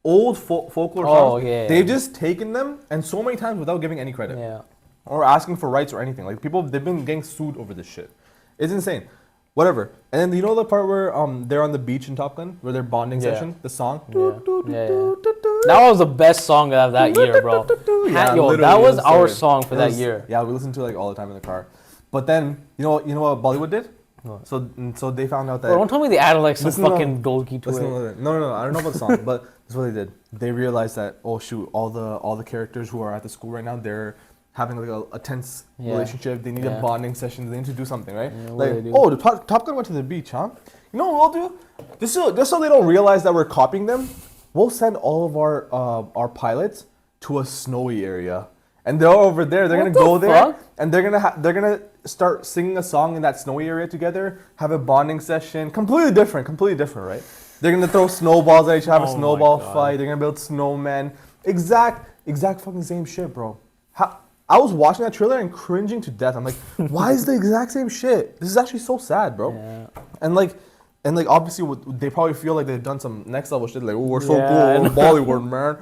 Speaker 2: Old folklore songs. Oh, yeah. They've just taken them and so many times without giving any credit.
Speaker 1: Yeah.
Speaker 2: Or asking for rights or anything. Like people, they've been getting sued over this shit. It's insane. Whatever. And then you know the part where they're on the beach in Top Gun, where they're bonding session, the song.
Speaker 1: Yeah. That was the best song of that year, bro.
Speaker 2: Yeah,
Speaker 1: yo, that was our song for that year.
Speaker 2: Yeah, we listened to it like all the time in the car. But then you know what Bollywood did? What? So they found out that.
Speaker 1: Bro, don't tell me they added like some fucking Dolgi to it.
Speaker 2: No. I don't know about the song, but that's what they did. They realized that all the characters who are at the school right now, they're having like a tense relationship. They need a bonding session. They need to do something, right? Yeah, the Top Gun went to the beach, huh? You know what we'll do? Just so they don't realize that we're copying them, we'll send all of our pilots to a snowy area, and they're over there. They're gonna go there, and they're gonna start singing a song in that snowy area together. Have a bonding session. Completely different, right? They're gonna throw snowballs at each other, have a snowball fight. They're gonna build snowmen. Exact fucking same shit, bro. I was watching that trailer and cringing to death. I'm like, why is the exact same shit? This is actually so sad, bro. Yeah. And like obviously they probably feel like they've done some next level shit. Like, oh, we're so cool, Bollywood, man.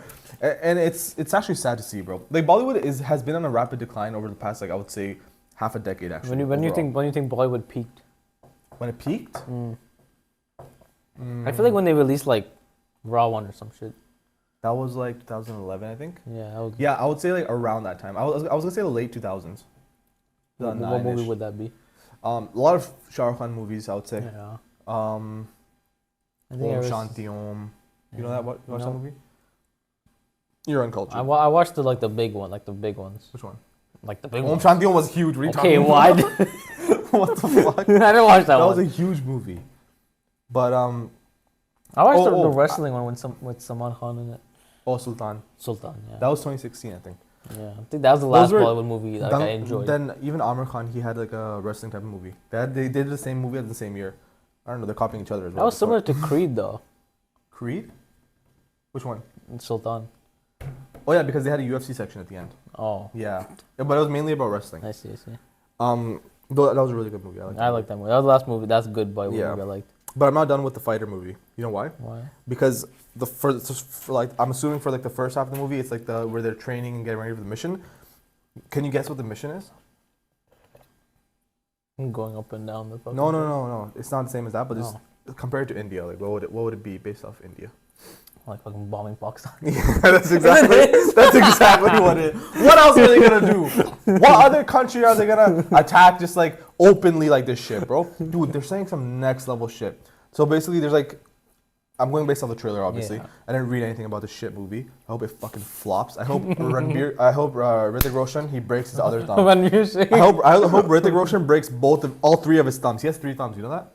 Speaker 2: And it's actually sad to see, bro. Like Bollywood has been on a rapid decline over the past, like I would say, half a decade actually.
Speaker 1: When you think Bollywood peaked?
Speaker 2: When it peaked?
Speaker 1: I feel like when they released like Raw One or some shit.
Speaker 2: That was like 2011, I think.
Speaker 1: Yeah,
Speaker 2: I would say like around that time. I was gonna say the late 2000s.
Speaker 1: What movie would that be?
Speaker 2: A lot of Shah Rukh Khan movies, I would say.
Speaker 1: Yeah.
Speaker 2: Om Shanti Om. You know that? Watch that movie? You're uncultured.
Speaker 1: I watched the big one, like the big ones.
Speaker 2: Which one?
Speaker 1: Like the big
Speaker 2: one. Om Shanti Om was huge. What are you
Speaker 1: talking about?
Speaker 2: What the fuck?
Speaker 1: I didn't watch that one.
Speaker 2: That was a huge movie. But
Speaker 1: I watched the wrestling one with Salman Khan in it.
Speaker 2: Oh, Sultan, yeah. That was 2016, I think.
Speaker 1: Yeah, I think that was the last Bollywood movie that I enjoyed.
Speaker 2: Then even Amir Khan, he had like a wrestling type of movie. They did the same movie at the same year. I don't know, they're copying each other as well.
Speaker 1: That was similar to Creed, though.
Speaker 2: Creed? Which one?
Speaker 1: Sultan.
Speaker 2: Oh yeah, because they had a UFC section at the end.
Speaker 1: Oh.
Speaker 2: Yeah, but it was mainly about wrestling.
Speaker 1: I see.
Speaker 2: Though that was a really good movie.
Speaker 1: I liked that movie. That was the last movie. That's a good Bollywood movie I liked.
Speaker 2: But I'm not done with the fighter movie. You know why?
Speaker 1: Why?
Speaker 2: Because for like I'm assuming for like the first half of the movie, it's like where they're training and getting ready for the mission. Can you guess what the mission is?
Speaker 1: Going up and down the fucking.
Speaker 2: No. It's not the same as that, but just compared to India, like what would it be based off India?
Speaker 1: Like fucking bombing Pakistan.
Speaker 2: Yeah, that's exactly what it is. What else are they gonna do? What other country are they gonna attack just like openly like this shit, bro? Dude, they're saying some next level shit. So basically, there's like, I'm going based off the trailer, obviously. Yeah. I didn't read anything about this shit movie. I hope it fucking flops. I hope Hrithik Roshan, he breaks his other thumb. I hope Hrithik Roshan breaks all three of his thumbs. He has 3 thumbs. You know that?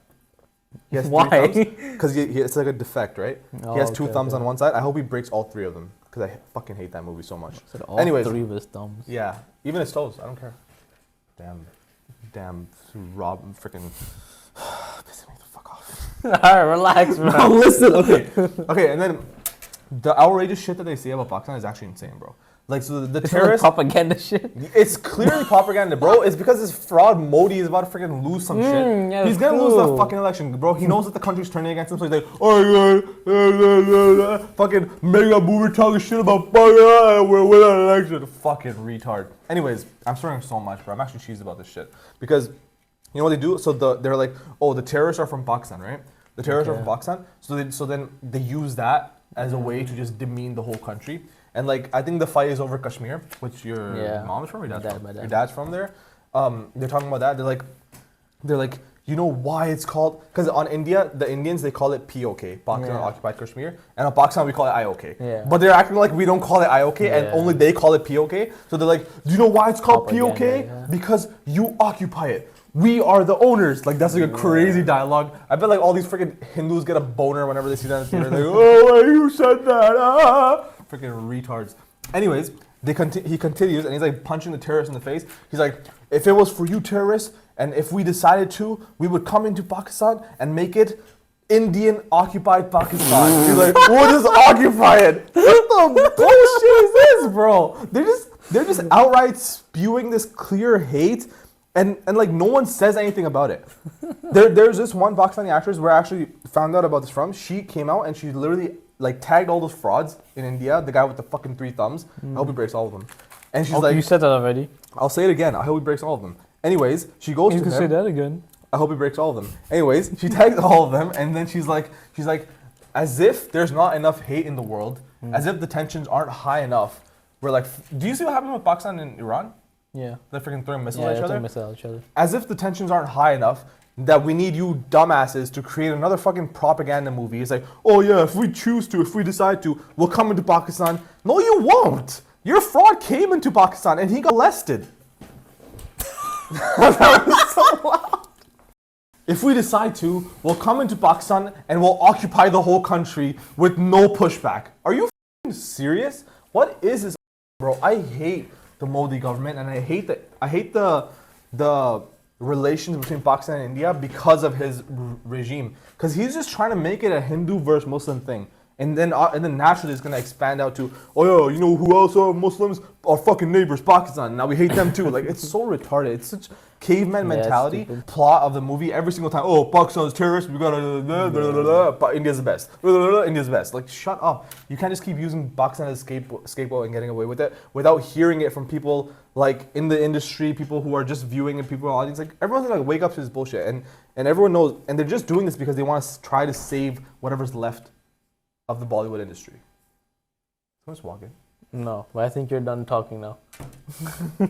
Speaker 2: He has
Speaker 1: Why?
Speaker 2: Because it's like a defect, right? He has 2 thumbs on one side. I hope he breaks all 3 of them. because I fucking hate that movie so much.
Speaker 1: So all
Speaker 2: Anyways,
Speaker 1: 3 of his thumbs.
Speaker 2: Yeah, even his toes. I don't care. Damn, Rob, freaking pissing me the fuck off.
Speaker 1: Alright, relax, bro.
Speaker 2: No, listen, okay, and then the outrageous shit that they say about Pakistan is actually insane, bro. Like, so the terrorists,
Speaker 1: propaganda shit.
Speaker 2: it's clearly propaganda, bro. It's because this fraud Modi is about to freaking lose some shit.
Speaker 1: Yeah,
Speaker 2: he's gonna lose the fucking election, bro. He knows that the country's turning against him, so he's like, oh, fucking mega boomer talking shit about we're winning an election. Fucking retard. Anyways, I'm swearing so much, bro. I'm actually cheesed about this shit because you know what they do? So they're like, oh, the terrorists are from Pakistan, right? The terrorists are from Pakistan. So then they use that as a way to just demean the whole country. And like, I think the fight is over Kashmir, which your mom is from, or your dad's from? Your dad's from there. They're talking about that. They're like, you know why it's called? Because on India, the Indians, they call it POK, Pakistan Occupied Kashmir, and on Pakistan we call it IOK. Yeah. But they're acting like we don't call it IOK, and only they call it POK. So they're like, do you know why it's called POK? Yeah. Because you occupy it. We are the owners. Like, that's like a crazy dialogue. I bet like all these freaking Hindus get a boner whenever they see that in the theater. Like, oh, why you said that? Freaking retards. Anyways, he continues and he's like punching the terrorists in the face. He's like, if it was for you terrorists and if we decided to, we would come into Pakistan and make it Indian occupied Pakistan. He's like, what is occupy it? What the bullshit is this, bro? They're just outright spewing this clear hate and like no one says anything about it. There's this one Pakistani actress where I actually found out about this from. She came out and she literally like tagged all those frauds in India, the guy with the fucking 3 thumbs. I hope he breaks all of them. And she's like,
Speaker 1: you said that already.
Speaker 2: I'll say it again. I hope he breaks all of them. Anyways, she goes to him.
Speaker 1: You can say that again.
Speaker 2: I hope he breaks all of them. Anyways, she tags all of them, and then she's like, as if there's not enough hate in the world, as if the tensions aren't high enough. We're like, do you see what happened with Pakistan and Iran? Yeah. They're freaking throwing missiles at each other. As if the tensions aren't high enough that we need you dumbasses to create another fucking propaganda movie. It's like, oh yeah, if we choose to, if we decide to, we'll come into Pakistan. No, you won't. Your fraud came into Pakistan and he got molested. That was so loud. If we decide to, we'll come into Pakistan and we'll occupy the whole country with no pushback. Are you fucking serious? What is this, bro? I hate the Modi government and I hate the relations between Pakistan and India because of his regime. Because he's just trying to make it a Hindu versus Muslim thing. And then naturally it's going to expand out to, oh yeah, you know who else are Muslims? Our fucking neighbors, Pakistan. Now we hate them too. Like, it's so retarded. It's such caveman mentality, plot of the movie every single time. Oh, Pakistan's terrorists, we gotta, India's the best. India's the best. Like, shut up. You can't just keep using Pakistan as a scapegoat and getting away with it without hearing it from people like in the industry, people who are just viewing and people in the audience. Like, everyone's gonna wake up to this bullshit. And everyone knows, and they're just doing this because they want to try to save whatever's left of the Bollywood industry. Someone's walking.
Speaker 1: No, but I think you're done talking now.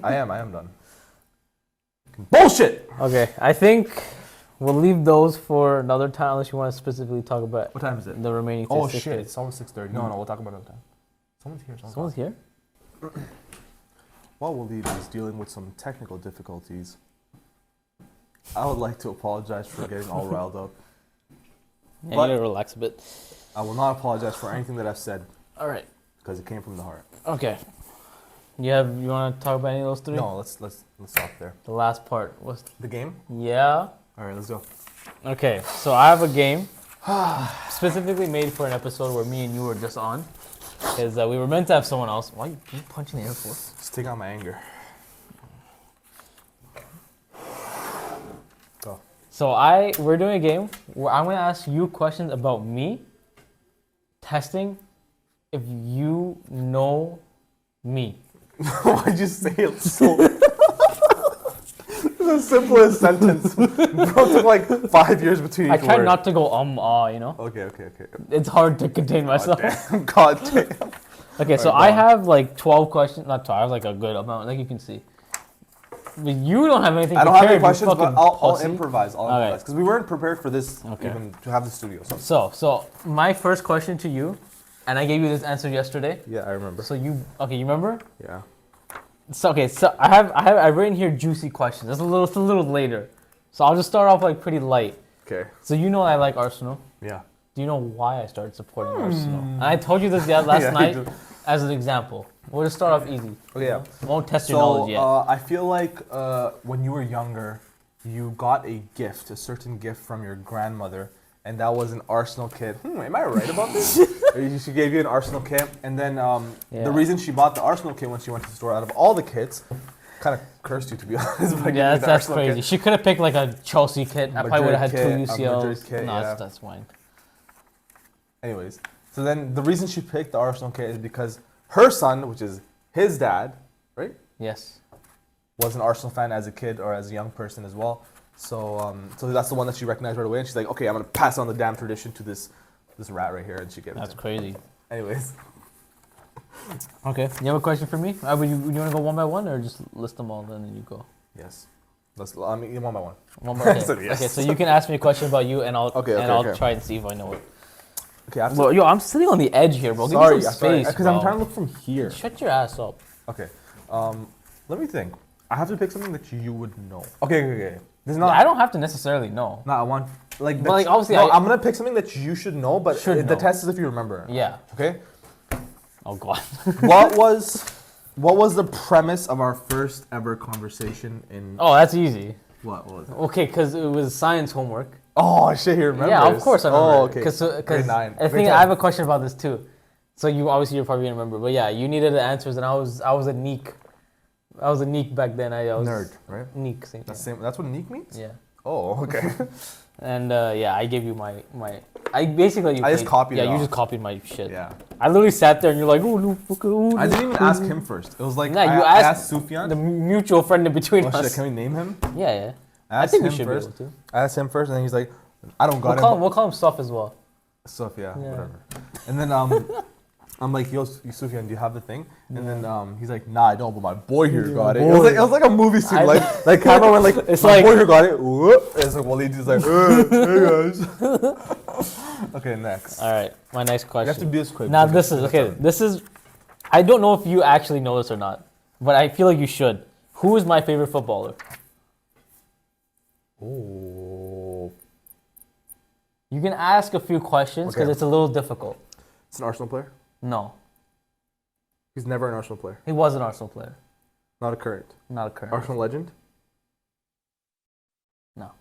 Speaker 2: I am done. Bullshit!
Speaker 1: Okay, I think we'll leave those for another time unless you want to specifically talk about...
Speaker 2: What time is it?
Speaker 1: The remaining...
Speaker 2: Oh shit, it's almost 6:30. No, we'll talk about it another time. Someone's here.
Speaker 1: Someone's here?
Speaker 2: While Waleed is dealing with some technical difficulties, I would like to apologize for getting all riled up.
Speaker 1: Yeah, you gotta relax a bit.
Speaker 2: I will not apologize for anything that I've said.
Speaker 1: All right.
Speaker 2: Because it came from the heart.
Speaker 1: Okay. You want to talk about any of those 3?
Speaker 2: No, let's stop there.
Speaker 1: The last part was
Speaker 2: the game.
Speaker 1: Yeah.
Speaker 2: All right, let's go.
Speaker 1: Okay, so I have a game specifically made for an episode where me and you were just on, because we were meant to have someone else. Why are you punching the air for?
Speaker 2: Just take out my anger. Go.
Speaker 1: So we're doing a game where I'm gonna ask you questions about me, testing if you know me.
Speaker 2: Why'd you say it so? It's the simplest sentence. Bro, it took like 5 years between each word.
Speaker 1: I tried not to go you know?
Speaker 2: Okay.
Speaker 1: It's hard to contain myself.
Speaker 2: God damn.
Speaker 1: Okay, so I have like 12 questions. Not 12, I have like a good amount, like you can see. But you don't have anything prepared.
Speaker 2: I don't have any questions, but I'll improvise. Because we weren't prepared for this, even to have the studio.
Speaker 1: So my first question to you, and I gave you this answer yesterday.
Speaker 2: Yeah, I remember.
Speaker 1: So you remember?
Speaker 2: Yeah.
Speaker 1: So I've written here juicy questions. It's a little later. So I'll just start off like pretty light.
Speaker 2: Okay.
Speaker 1: So you know I like Arsenal.
Speaker 2: Yeah.
Speaker 1: Do you know why I started supporting Arsenal? And I told you this last night. as an example. We'll just start off easy.
Speaker 2: Okay, yeah.
Speaker 1: Won't test your knowledge yet.
Speaker 2: I feel like when you were younger, you got a certain gift from your grandmother, and that was an Arsenal kit. Am I right about this? She gave you an Arsenal kit, and then the reason she bought the Arsenal kit when she went to the store, out of all the kits, kind of cursed you, to be honest.
Speaker 1: Yeah, that's crazy.
Speaker 2: Kit.
Speaker 1: She could have picked like a Chelsea kit. I probably would have had 2 UCLs.
Speaker 2: Madrid kit,
Speaker 1: No, that's fine.
Speaker 2: Anyways, so then the reason she picked the Arsenal kit is because her son, which is his dad, right?
Speaker 1: Yes.
Speaker 2: Was an Arsenal fan as a kid or as a young person as well. So so that's the one that she recognized right away, and she's like, okay, I'm gonna pass on the damn tradition to this rat right here, and she gave it.
Speaker 1: That's
Speaker 2: to him.
Speaker 1: crazy.
Speaker 2: Anyways.
Speaker 1: Okay, you have a question for me? Would you want to go one by one or just list them all and then you go?
Speaker 2: Yes. I mean, one by one.
Speaker 1: One by one.
Speaker 2: So yes.
Speaker 1: Okay, so you can ask me a question about you, and I'll
Speaker 2: okay.
Speaker 1: try and see if I know it.
Speaker 2: Okay.
Speaker 1: Well, yo, I'm sitting on the edge here, bro.
Speaker 2: Sorry,
Speaker 1: Give me some space,
Speaker 2: because I'm trying to look from here.
Speaker 1: Shut your ass up.
Speaker 2: Okay. Let me think. I have to pick something that you would know. Okay. This is not.
Speaker 1: I don't have to necessarily know.
Speaker 2: No, I want like.
Speaker 1: But like obviously,
Speaker 2: no, I'm gonna pick something that you should know, but
Speaker 1: Should
Speaker 2: the
Speaker 1: know.
Speaker 2: test is if you remember.
Speaker 1: Yeah.
Speaker 2: Okay.
Speaker 1: Oh God.
Speaker 2: What was the premise of our first ever conversation in?
Speaker 1: Oh, that's easy.
Speaker 2: What was it?
Speaker 1: Okay, because it was science homework.
Speaker 2: Oh shit, he remembers.
Speaker 1: Yeah, of course I remember.
Speaker 2: Oh, okay.
Speaker 1: Because
Speaker 2: Grade 9.
Speaker 1: I think I have a question about this too. So you're probably gonna remember, but yeah, you needed the answers, and I was a neek. I was a neek back then. I was
Speaker 2: nerd, right?
Speaker 1: Neek, same thing.
Speaker 2: That's what neek means.
Speaker 1: Yeah.
Speaker 2: Oh, okay.
Speaker 1: And I gave you my. I basically.
Speaker 2: I just copied it
Speaker 1: Yeah, you
Speaker 2: off.
Speaker 1: just copied my shit.
Speaker 2: Yeah.
Speaker 1: I literally sat there, and you're like, oh, no,
Speaker 2: I didn't even ask him first. It was like
Speaker 1: Nah,
Speaker 2: I
Speaker 1: you
Speaker 2: asked Sufyan.
Speaker 1: the mutual friend in between
Speaker 2: Oh
Speaker 1: us.
Speaker 2: shit, can we name him?
Speaker 1: Yeah.
Speaker 2: I
Speaker 1: I think we
Speaker 2: him
Speaker 1: should
Speaker 2: first.
Speaker 1: be able to.
Speaker 2: I asked him first, and then he's like, I don't got
Speaker 1: We'll call him stuff as well.
Speaker 2: Stuff, yeah,
Speaker 1: Yeah.
Speaker 2: whatever. And then I'm like, yo, Sufyan, do you have the thing? And then he's like, nah, I don't, but my boy here got it. It was like a movie scene, like camera went like,
Speaker 1: it's
Speaker 2: my
Speaker 1: like
Speaker 2: boy here got it. Whoop. It's like Walid's like, hey guys. Okay, next.
Speaker 1: All right, my next
Speaker 2: You
Speaker 1: question.
Speaker 2: have to be this quick.
Speaker 1: Now this is, I don't know if you actually know this or not, but I feel like you should. Who is my favorite footballer?
Speaker 2: Oh.
Speaker 1: You can ask a few questions because
Speaker 2: Okay.
Speaker 1: it's a little difficult.
Speaker 2: It's an Arsenal player?
Speaker 1: No,
Speaker 2: He's never an Arsenal player.
Speaker 1: he was an Arsenal player,
Speaker 2: Not a current.
Speaker 1: not a current.
Speaker 2: Arsenal legend?
Speaker 1: No.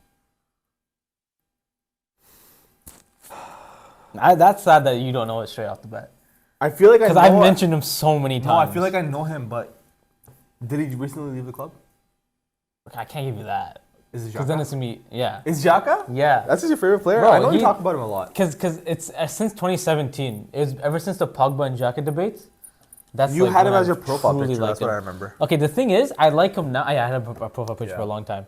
Speaker 1: That's sad that you don't know it straight off the bat.
Speaker 2: I feel like I know.
Speaker 1: Because I've mentioned him so many times.
Speaker 2: No, I feel like I know him, but did he recently leave the club?
Speaker 1: I can't give you that.
Speaker 2: Is it
Speaker 1: Because then
Speaker 2: Xhaka?
Speaker 1: it's me. Yeah.
Speaker 2: Is Xhaka?
Speaker 1: Yeah.
Speaker 2: That's your favorite player?
Speaker 1: Bro,
Speaker 2: I know you
Speaker 1: he-
Speaker 2: talk about him a lot.
Speaker 1: Because it's since 2017. It was ever since the Pogba and Xhaka debates. That's
Speaker 2: You
Speaker 1: like
Speaker 2: had him
Speaker 1: when
Speaker 2: as
Speaker 1: I
Speaker 2: your profile
Speaker 1: truly
Speaker 2: picture.
Speaker 1: liked
Speaker 2: That's what
Speaker 1: him.
Speaker 2: I remember.
Speaker 1: Okay, the thing is, I like him now. I had a profile picture for a
Speaker 2: Yeah.
Speaker 1: long time,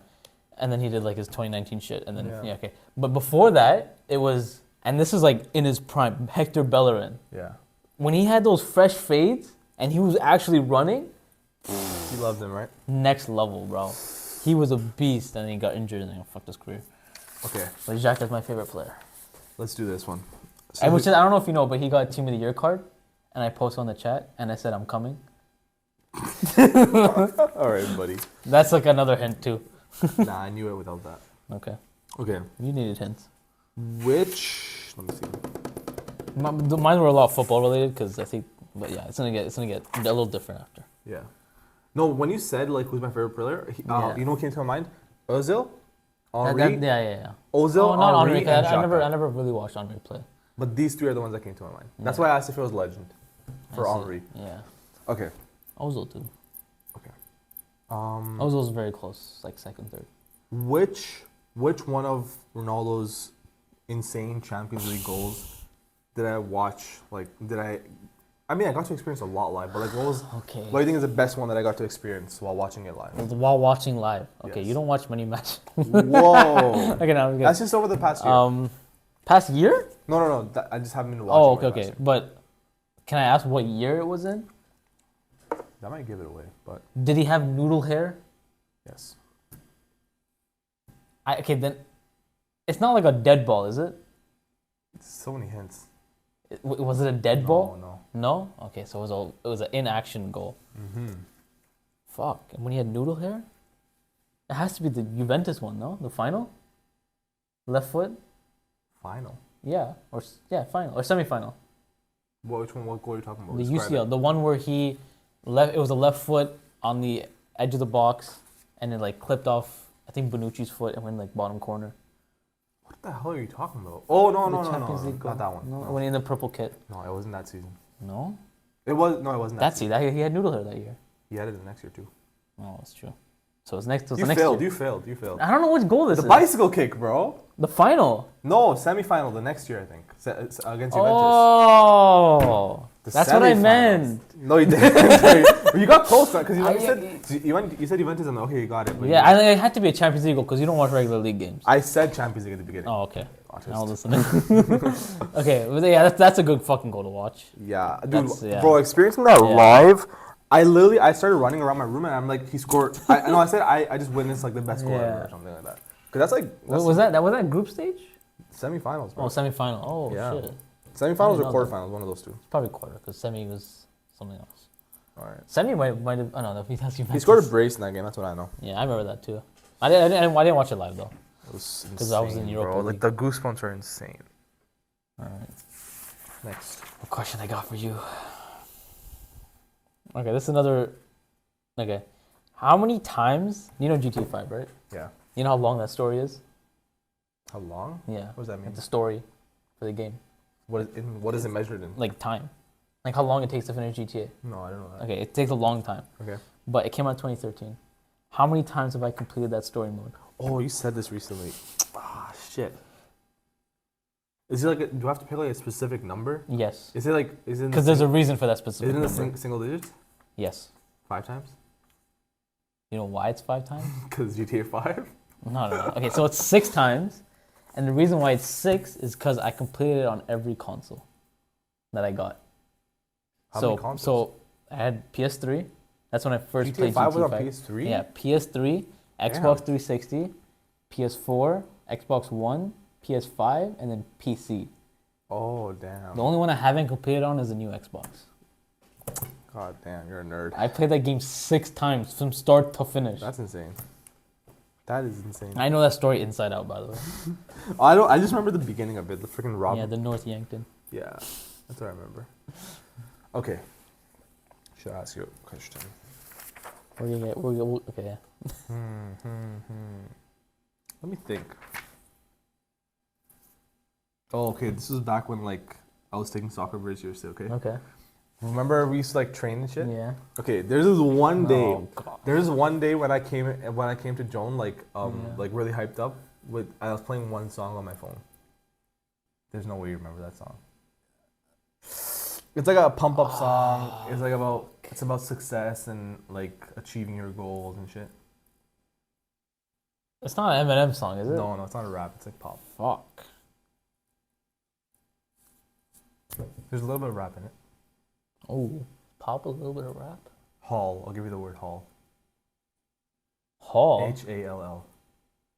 Speaker 1: and then he did like his 2019 shit, and then
Speaker 2: Yeah.
Speaker 1: okay. But before that, it was, and this is like in his prime, Hector Bellerin.
Speaker 2: Yeah.
Speaker 1: When he had those fresh fades and he was actually running,
Speaker 2: You loved him, right?
Speaker 1: next level, bro. He was a beast, and then he got injured, and then fucked his career.
Speaker 2: Okay,
Speaker 1: But Xhaka's my favorite player.
Speaker 2: let's do this one.
Speaker 1: And which is, I don't know if you know, but he got Team of the Year card, and I posted on the chat, and I said I'm coming.
Speaker 2: All right, buddy.
Speaker 1: That's like another hint too.
Speaker 2: Nah, I knew it without that.
Speaker 1: Okay,
Speaker 2: Okay,
Speaker 1: you needed hints.
Speaker 2: which? Let me see.
Speaker 1: Mine were a lot football related because I think, but yeah, it's gonna get a little different after.
Speaker 2: Yeah. No, when you said like who's my favorite player,
Speaker 1: Yeah.
Speaker 2: you know what came to my mind? Ozil,
Speaker 1: That-
Speaker 2: Henri,
Speaker 1: yeah.
Speaker 2: Ozil,
Speaker 1: Oh, not
Speaker 2: Henri,
Speaker 1: Henri.
Speaker 2: and
Speaker 1: I never
Speaker 2: Xhaka.
Speaker 1: never really watched Henri play.
Speaker 2: But these three are the ones that came to my mind. That's
Speaker 1: Yeah.
Speaker 2: why I asked if it was legend for
Speaker 1: I see.
Speaker 2: Henri.
Speaker 1: Yeah,
Speaker 2: Okay.
Speaker 1: Ozil too.
Speaker 2: Um,
Speaker 1: Ozil's very close, like second, third.
Speaker 2: which one of Ronaldo's insane Champions League goals did I watch? Like, I mean, I got to experience a lot live, but like,
Speaker 1: Okay.
Speaker 2: what do you think is the best one that I got to experience while watching it live?
Speaker 1: While watching live. Okay,
Speaker 2: Yes.
Speaker 1: you don't watch many matches.
Speaker 2: Whoa!
Speaker 1: Okay, now I'm good.
Speaker 2: That's just over the past year.
Speaker 1: Past year?
Speaker 2: No. I just haven't been watching.
Speaker 1: Oh,
Speaker 2: it
Speaker 1: okay.
Speaker 2: last year.
Speaker 1: But can I ask what year it was in?
Speaker 2: That might give it away, but
Speaker 1: Did he have noodle hair?
Speaker 2: yes.
Speaker 1: Okay, then it's not like a dead ball, is it?
Speaker 2: So many hints.
Speaker 1: Was it a dead ball?
Speaker 2: No.
Speaker 1: No. Okay, so it was an inaction goal.
Speaker 2: Mm-hmm.
Speaker 1: Fuck. And when he had noodle hair, it has to be the Juventus one, no? The final. Left foot.
Speaker 2: Final.
Speaker 1: Yeah. Final or semifinal.
Speaker 2: Which one? What goal are you talking about?
Speaker 1: The
Speaker 2: Describe
Speaker 1: UCL,
Speaker 2: it.
Speaker 1: the one where he left. It was a left foot on the edge of the box, and it like clipped off. I think Bonucci's foot and went like bottom corner.
Speaker 2: What the hell are you talking about? Oh no,
Speaker 1: The Champions League goal.
Speaker 2: not that one.
Speaker 1: No,
Speaker 2: No.
Speaker 1: when in the purple kit.
Speaker 2: No, it wasn't that season.
Speaker 1: No,
Speaker 2: It wasn't that
Speaker 1: that's
Speaker 2: season.
Speaker 1: it. He had noodle hair that year.
Speaker 2: He had it the next year too.
Speaker 1: Oh, that's true. So it's next. It's
Speaker 2: You
Speaker 1: the next
Speaker 2: failed.
Speaker 1: year.
Speaker 2: You failed.
Speaker 1: I don't know which goal this
Speaker 2: The
Speaker 1: is.
Speaker 2: bicycle kick, bro.
Speaker 1: The final.
Speaker 2: No, semi-final the next year, I think. Against Juventus.
Speaker 1: Oh,
Speaker 2: The
Speaker 1: that's what I
Speaker 2: semifinals.
Speaker 1: meant.
Speaker 2: No, you didn't. You got close because you
Speaker 1: I-
Speaker 2: said you said Juventus. I'm like, okay, you got it. But
Speaker 1: Yeah, it had to be a Champions League goal because you don't watch regular league games.
Speaker 2: I said Champions League at the beginning.
Speaker 1: Oh, okay.
Speaker 2: Autist.
Speaker 1: Now listening. Okay, well, yeah, that's a good fucking goal to watch.
Speaker 2: Yeah, dude,
Speaker 1: Yeah.
Speaker 2: bro, experiencing that
Speaker 1: Yeah.
Speaker 2: live. I started running around my room and I'm like, he scored. I said I just witnessed like the best goal
Speaker 1: Yeah.
Speaker 2: ever or something like that. Cause that's like
Speaker 1: Was that group stage?
Speaker 2: semifinals, bro.
Speaker 1: Oh, semifinal. Oh
Speaker 2: Yeah.
Speaker 1: shit.
Speaker 2: Semifinals
Speaker 1: I didn't
Speaker 2: or
Speaker 1: know that.
Speaker 2: quarterfinals, one of those two.
Speaker 1: It's probably quarter because semi was something else.
Speaker 2: All right.
Speaker 1: Semi might have. Oh no, that's Juventus.
Speaker 2: He scored a brace in that game. That's what I know.
Speaker 1: Yeah, I remember that too. I didn't watch it live though.
Speaker 2: It was
Speaker 1: 'Cause I was in
Speaker 2: insane,
Speaker 1: Europa
Speaker 2: bro.
Speaker 1: League.
Speaker 2: Like the goosebumps are insane.
Speaker 1: All right.
Speaker 2: Next.
Speaker 1: What question I got for you? Okay, this is another. Okay, how many times? You know GTA 5, right?
Speaker 2: Yeah.
Speaker 1: You know how long that story is?
Speaker 2: How long?
Speaker 1: Yeah.
Speaker 2: What does that mean?
Speaker 1: Like the story for the game,
Speaker 2: What is it measured in?
Speaker 1: like time, like how long it takes to finish GTA.
Speaker 2: No, I don't know that.
Speaker 1: Okay, it takes a long time,
Speaker 2: Okay.
Speaker 1: but it came out in 2013. How many times have I completed that story mode?
Speaker 2: Oh, you said this recently. Ah, shit. Is it like do I have to pick like a specific number?
Speaker 1: Yes,
Speaker 2: Is it
Speaker 1: because there's a reason for that specific
Speaker 2: is it in
Speaker 1: number.
Speaker 2: the single digits?
Speaker 1: Yes.
Speaker 2: 5 times?
Speaker 1: You know why it's 5 times?
Speaker 2: Because GTA 5?
Speaker 1: No. Okay, so it's 6 times, and the reason why it's 6 is because I completed it on every console that I got.
Speaker 2: How many consoles?
Speaker 1: So I had PS3. That's when I first played
Speaker 2: GTA 5
Speaker 1: GTA
Speaker 2: was
Speaker 1: 5.
Speaker 2: on PS3?
Speaker 1: Yeah, PS3, Xbox 360, PS4, Xbox One, PS5, and then PC.
Speaker 2: Oh, damn.
Speaker 1: The only one I haven't completed on is the new Xbox.
Speaker 2: God damn, you're a nerd.
Speaker 1: I played that game 6 times from start to finish.
Speaker 2: That's insane. That is insane.
Speaker 1: I know that story inside out, by the way.
Speaker 2: I just remember the beginning of it, the freaking Rob.
Speaker 1: Yeah, the North Yankton.
Speaker 2: Yeah, that's what I remember. Okay. Should I ask you a question?
Speaker 1: Okay, yeah.
Speaker 2: Let me think. Oh, okay. This was back when like I was taking soccer very seriously. Okay.
Speaker 1: Okay.
Speaker 2: Remember we used to like train and shit.
Speaker 1: Yeah.
Speaker 2: Okay. There's this one day.
Speaker 1: Oh, God.
Speaker 2: There's one day when I came to Joan like really hyped up with I was playing one song on my phone. There's no way you remember that song. It's like a pump up song. It's about success and like achieving your goals and shit.
Speaker 1: It's not an Eminem song, is it?
Speaker 2: No, it's not a rap. It's like pop.
Speaker 1: Fuck.
Speaker 2: There's a little bit of rap in it.
Speaker 1: Oh, pop a little bit of rap.
Speaker 2: Hall. I'll give you the word hall.
Speaker 1: Hall.
Speaker 2: Hall.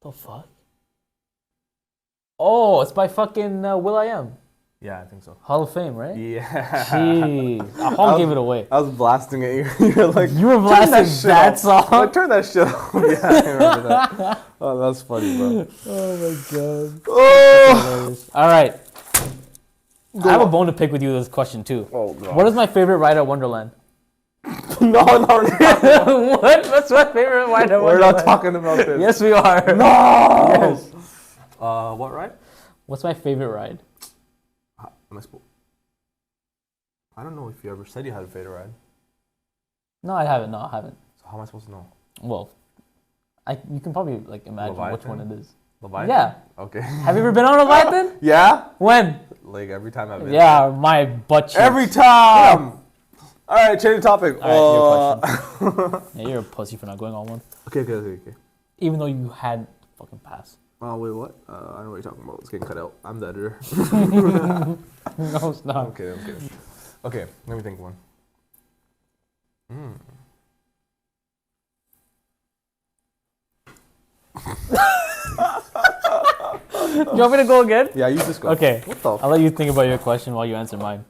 Speaker 1: The fuck? Oh, it's by fucking Will.i.am.
Speaker 2: Yeah, I think so.
Speaker 1: Hall of Fame, right?
Speaker 2: Yeah.
Speaker 1: Jeez. Hall gave it away.
Speaker 2: I was blasting it. You're like,
Speaker 1: You were
Speaker 2: "Turn
Speaker 1: blasting that
Speaker 2: off."
Speaker 1: song?
Speaker 2: Like, turn that shit off. Yeah, I remember that. Oh, that's funny, bro.
Speaker 1: Oh my god.
Speaker 2: Oh!
Speaker 1: All right. I have a bone to pick with you with this question too.
Speaker 2: Oh, God.
Speaker 1: What is my favorite ride at Wonderland?
Speaker 2: No.
Speaker 1: What? What's my favorite ride at
Speaker 2: We're
Speaker 1: Wonderland?
Speaker 2: not talking about this.
Speaker 1: Yes, we are.
Speaker 2: No!
Speaker 1: Yes.
Speaker 2: What ride?
Speaker 1: What's my favorite ride?
Speaker 2: I don't know if you ever said you had a favorite ride.
Speaker 1: No, I haven't. So
Speaker 2: how am I supposed to know?
Speaker 1: Well, you can probably like imagine which
Speaker 2: Leviathan?
Speaker 1: one it is.
Speaker 2: Leviathan?
Speaker 1: Yeah.
Speaker 2: Okay.
Speaker 1: Have you ever been on a Leviathan?
Speaker 2: Yeah?
Speaker 1: When?
Speaker 2: Like every time I've been.
Speaker 1: Yeah, my butt cheeks.
Speaker 2: Every time! All right, change the topic.
Speaker 1: All right, your question. Yeah, you're a pussy for not going on one.
Speaker 2: Okay.
Speaker 1: Even though you had fucking pass.
Speaker 2: Oh, wait, what? I don't know what you're talking about. It's getting cut out. I'm the editor.
Speaker 1: No, it's not.
Speaker 2: I'm kidding. Okay, let me think one.
Speaker 1: You want me to go again?
Speaker 2: Yeah, you just go.
Speaker 1: Okay.
Speaker 2: What the?
Speaker 1: I'll let you think about your question while you answer mine.